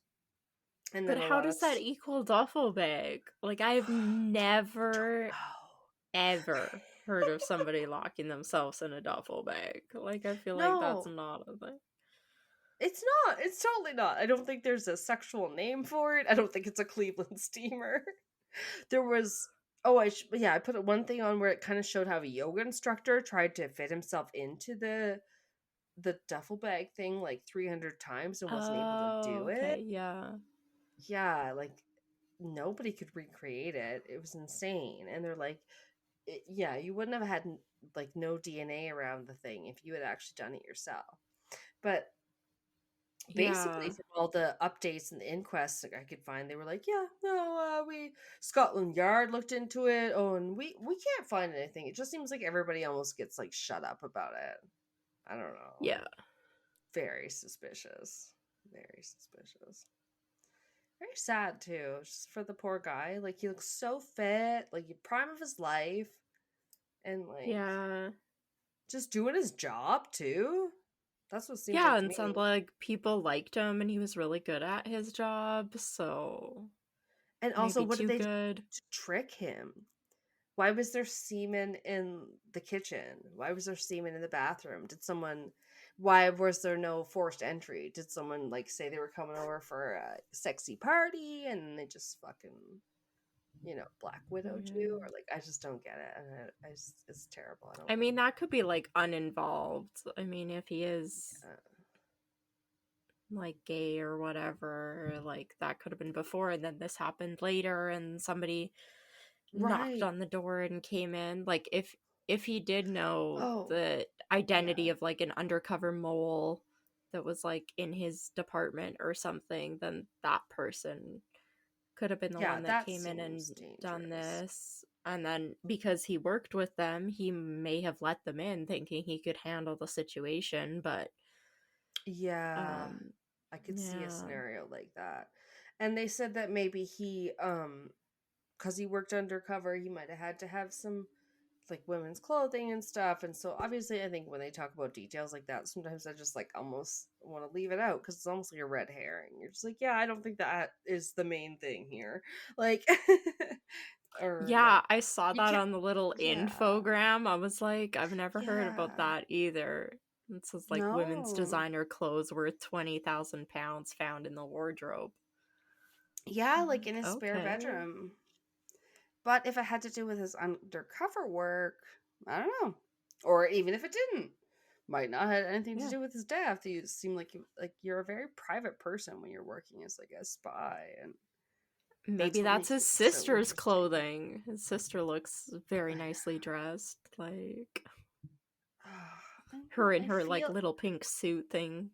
B: And
C: but how does that equal duffel bag? Like, I've never, ever heard of somebody locking themselves in a duffel bag. Like, I feel like that's not a thing.
B: It's not. It's totally not. I don't think there's a sexual name for it. I don't think it's a Cleveland steamer. There was... Oh, I put one thing on where it kind of showed how a yoga instructor tried to fit himself into the duffel bag thing like 300 times and wasn't able to do it. Yeah, like nobody could recreate it. It was insane. And they're like, you wouldn't have had like no DNA around the thing if you had actually done it yourself. But basically, from all the updates and the inquests I could find, they were like, Scotland Yard looked into it. Oh, and we can't find anything. It just seems like everybody almost gets like shut up about it. I don't know.
C: Yeah.
B: Very suspicious. Very suspicious. Very sad too, just for the poor guy. Like, he looks so fit, like prime of his life, and like just doing his job too. That's what seems like to
C: and
B: me.
C: sounds like people liked him and he was really good at his job, so...
B: And also, what did they do to trick him? Why was there semen in the kitchen? Why was there semen in the bathroom? Why was there no forced entry? Did someone like say they were coming over for a sexy party and they just fucking, Black Widow too? Or like, I just don't get it. And it's terrible.
C: I mean, that could be like uninvolved. I mean, if he is like gay or whatever, like that could have been before, and then this happened later, and somebody knocked on the door and came in. Like, if he did know the identity of like an undercover mole that was like in his department or something, then that person could have been the one that came in and done this. And then because he worked with them, he may have let them in thinking he could handle the situation, but
B: I could see a scenario like that. And they said that maybe he because he worked undercover, he might have had to have some like women's clothing and stuff. And so obviously, I think when they talk about details like that, sometimes I just like almost want to leave it out, because it's almost like a red herring. You're just like, I don't think that is the main thing here. Like,
C: I saw that on the little infogram. I was like, I've never heard about that either. It says like women's designer clothes worth 20,000 pounds found in the wardrobe.
B: Yeah, like in his spare bedroom.
G: But if it had to do with his undercover work, I don't know. Or even if it didn't, might not have anything to do with his death. You seem like you're a very private person when you're working as like a spy, and
C: maybe that's his sister's clothing. His sister looks very nicely dressed, like her in her like little pink suit thing.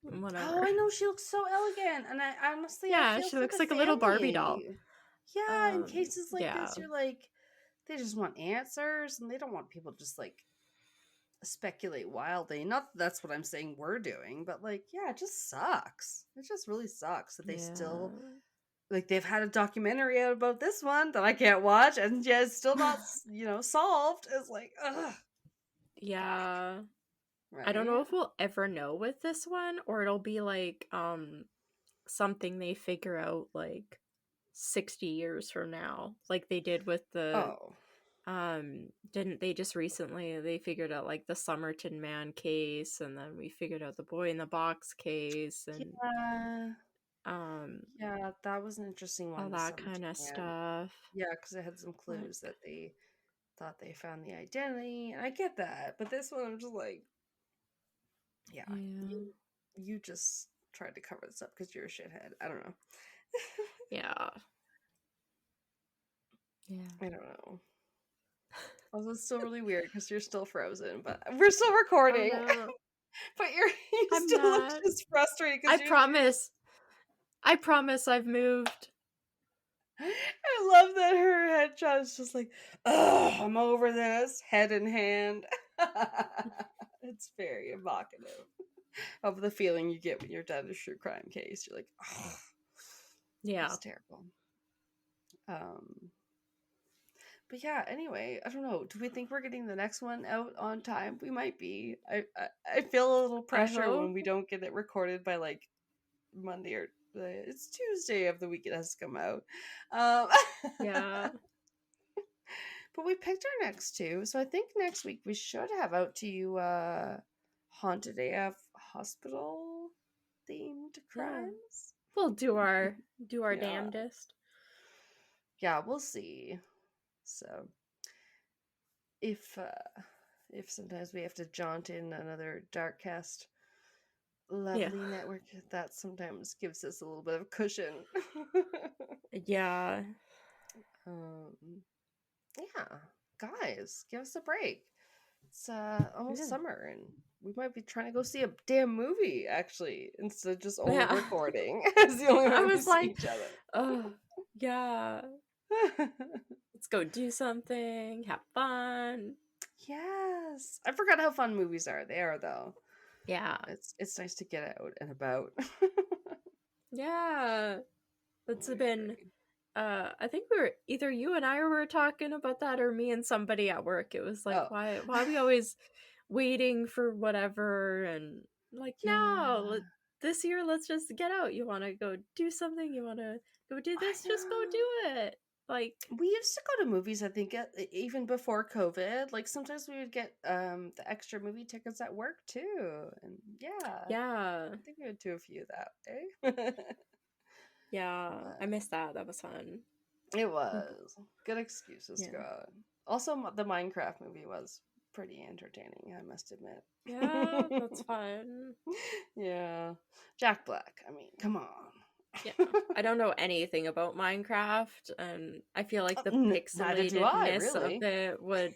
C: Whatever.
G: Oh, I know, she looks so elegant, and I honestly,
C: she looks like a little Barbie doll.
G: Yeah, in cases like this, you're like, they just want answers, and they don't want people to just like speculate wildly. Not that that's what I'm saying we're doing, but like, yeah, it just sucks. It just really sucks that they still, like, they've had a documentary out about this one that I can't watch, and yeah, it's still not, solved. It's like, ugh.
C: Yeah. Right? I don't know if we'll ever know with this one, or it'll be like something they figure out like 60 years from now, like they did with the didn't they just recently they figured out like the Somerton Man case, and then we figured out the Boy in the Box case, and
G: yeah, that was an interesting one,
C: all that kind of stuff.
G: Yeah, because it had some clues that they thought they found the identity, and I get that, but this one I'm just like, you just tried to cover this up because you're a shithead. I don't know.
C: Yeah.
G: I don't know. Also, it's still really weird because you're still frozen, but we're still recording. Oh, no. But you still look just frustrated.
C: I promise I've moved.
G: I love that her headshot is just like, ugh, I'm over this, head in hand. It's very evocative of the feeling you get when you're done a true crime case. You're like, oh,
C: yeah,
G: it's terrible. But yeah, anyway, I don't know. Do we think we're getting the next one out on time? We might be. I feel a little pressure when we don't get it recorded by like Monday or it's Tuesday of the week it has to come out.
C: Yeah.
G: But we picked our next two, so I think next week we should have out to you Haunted AF Hospital themed crimes.
C: We'll do our damnedest.
G: Yeah, we'll see. So if sometimes we have to jaunt in another Darkcast lovely network, that sometimes gives us a little bit of cushion.
C: Yeah.
G: Yeah, guys, give us a break. It's almost summer, and we might be trying to go see a damn movie actually instead of just only recording. It's the only way we see each other.
C: Oh, yeah. Let's go do something, have fun.
G: Yes, I forgot how fun movies are. They are though.
C: Yeah,
G: it's nice to get out and about.
C: Yeah, it's been. I think we were either you and I were talking about that, or me and somebody at work. It was like, why are we always waiting for whatever? And like, no, this year let's just get out. You want to go do something? You want to go do this? Just go do it. Like,
G: we used to go to movies, I think, even before COVID. Like, sometimes we would get the extra movie tickets at work too, and
C: yeah,
G: I think we would do a few that way.
C: Yeah, I missed that. That was fun.
G: It was good excuses to go out. Also, the Minecraft movie was pretty entertaining, I must admit.
C: Yeah, that's fun.
G: Yeah, Jack Black. I mean, come on.
C: Yeah, I don't know anything about Minecraft, and I feel like the pixelatedness of it would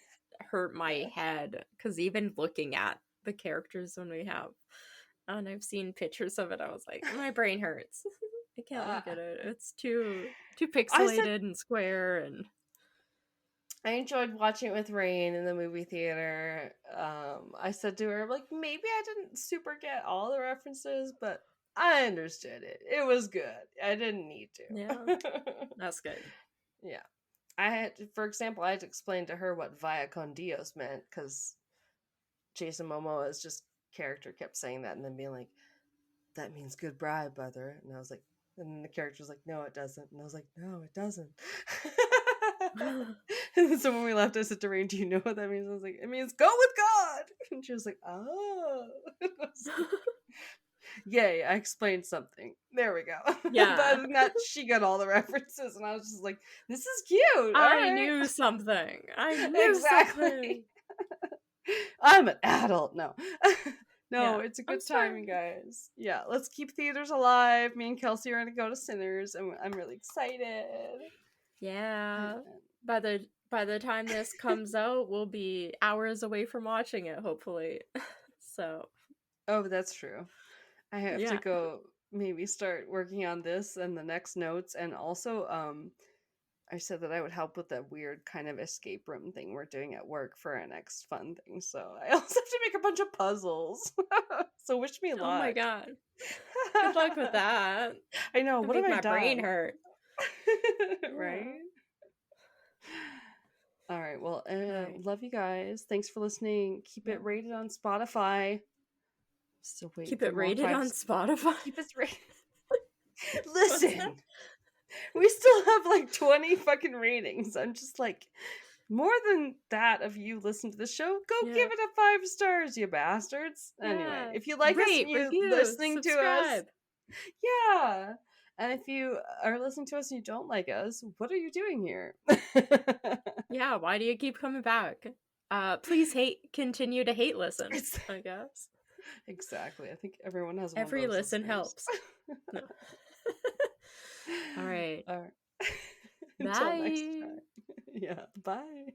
C: hurt my head, because even looking at the characters when we have, and I've seen pictures of it, I was like, my brain hurts. I can't look at it. It's too pixelated and square, and
G: I enjoyed watching it with Rain in the movie theater. I said to her, like, maybe I didn't super get all the references, but I understood it. It was good. I didn't need to.
C: Yeah, that's good.
G: Yeah. For example, I had to explain to her what Via con Dios meant, because Jason Momoa's character kept saying that and then being like, that means good bribe, brother. And I was like, and then the character was like, no, it doesn't. And I was like, no, it doesn't. And so when we left, I said to Rain, do you know what that means? I was like, it means go with God. And she was like, oh. Yay, I explained something.
B: There we go.
C: Yeah.
B: But not, she got all the references, and I was just like, this is cute.
C: I knew something. I knew something.
B: I'm an adult. No. No,
C: Yeah,
B: it's a good time, you guys. Yeah, let's keep theaters alive. Me and Kelsey are going to go to Sinners, and I'm really excited.
C: Yeah. By the time this comes out, we'll be hours away from watching it, hopefully. So.
B: Oh, that's true. I have to go maybe start working on this and the next notes, and also I said that I would help with that weird kind of escape room thing we're doing at work for our next fun thing. So I also have to make a bunch of puzzles. So wish me luck.
C: Oh my god. Good luck with that.
B: I know. What
C: make
B: have I
C: my
B: done?
C: brain hurt.
B: Right? All right. Well, love you guys. Thanks for listening. Keep it rated on Spotify. Still waiting.
C: Keep it rated on Spotify?
B: Keep it rated. Listen. We still have like 20 fucking ratings. I'm just like, more than that of you listen to the show, go give it a 5 stars, you bastards. Anyway, if you like us and you're listening to us, and if you are listening to us and you don't like us, what are you doing here?
C: Yeah, why do you keep coming back? Please continue to hate listen, I guess.
B: Exactly. I think everyone has
C: every listen helps. No. All right.
B: Until next time. Yeah. Bye.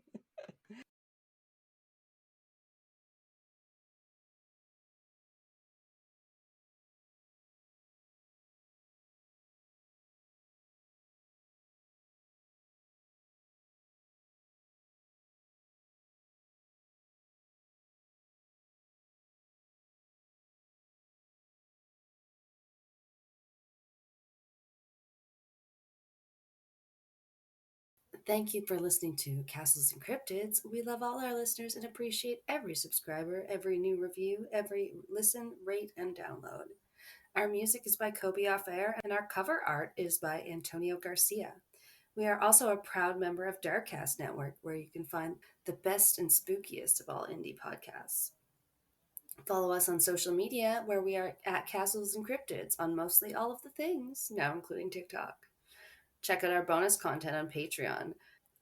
H: Thank you for listening to Castles and Cryptids. We love all our listeners and appreciate every subscriber, every new review, every listen, rate, and download. Our music is by Kobe Off Air, and our cover art is by Antonio Garcia. We are also a proud member of Darkcast Network, where you can find the best and spookiest of all indie podcasts. Follow us on social media, where we are at Castles and Cryptids on mostly all of the things, now including TikTok. Check out our bonus content on Patreon.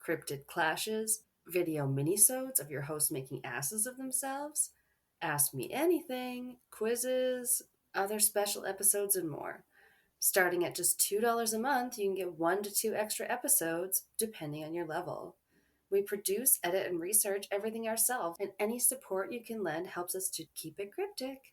H: Cryptid clashes, video minisodes of your hosts making asses of themselves, Ask Me Anything, quizzes, other special episodes, and more. Starting at just $2 a month, you can get 1 to 2 extra episodes, depending on your level. We produce, edit, and research everything ourselves, and any support you can lend helps us to keep it cryptic.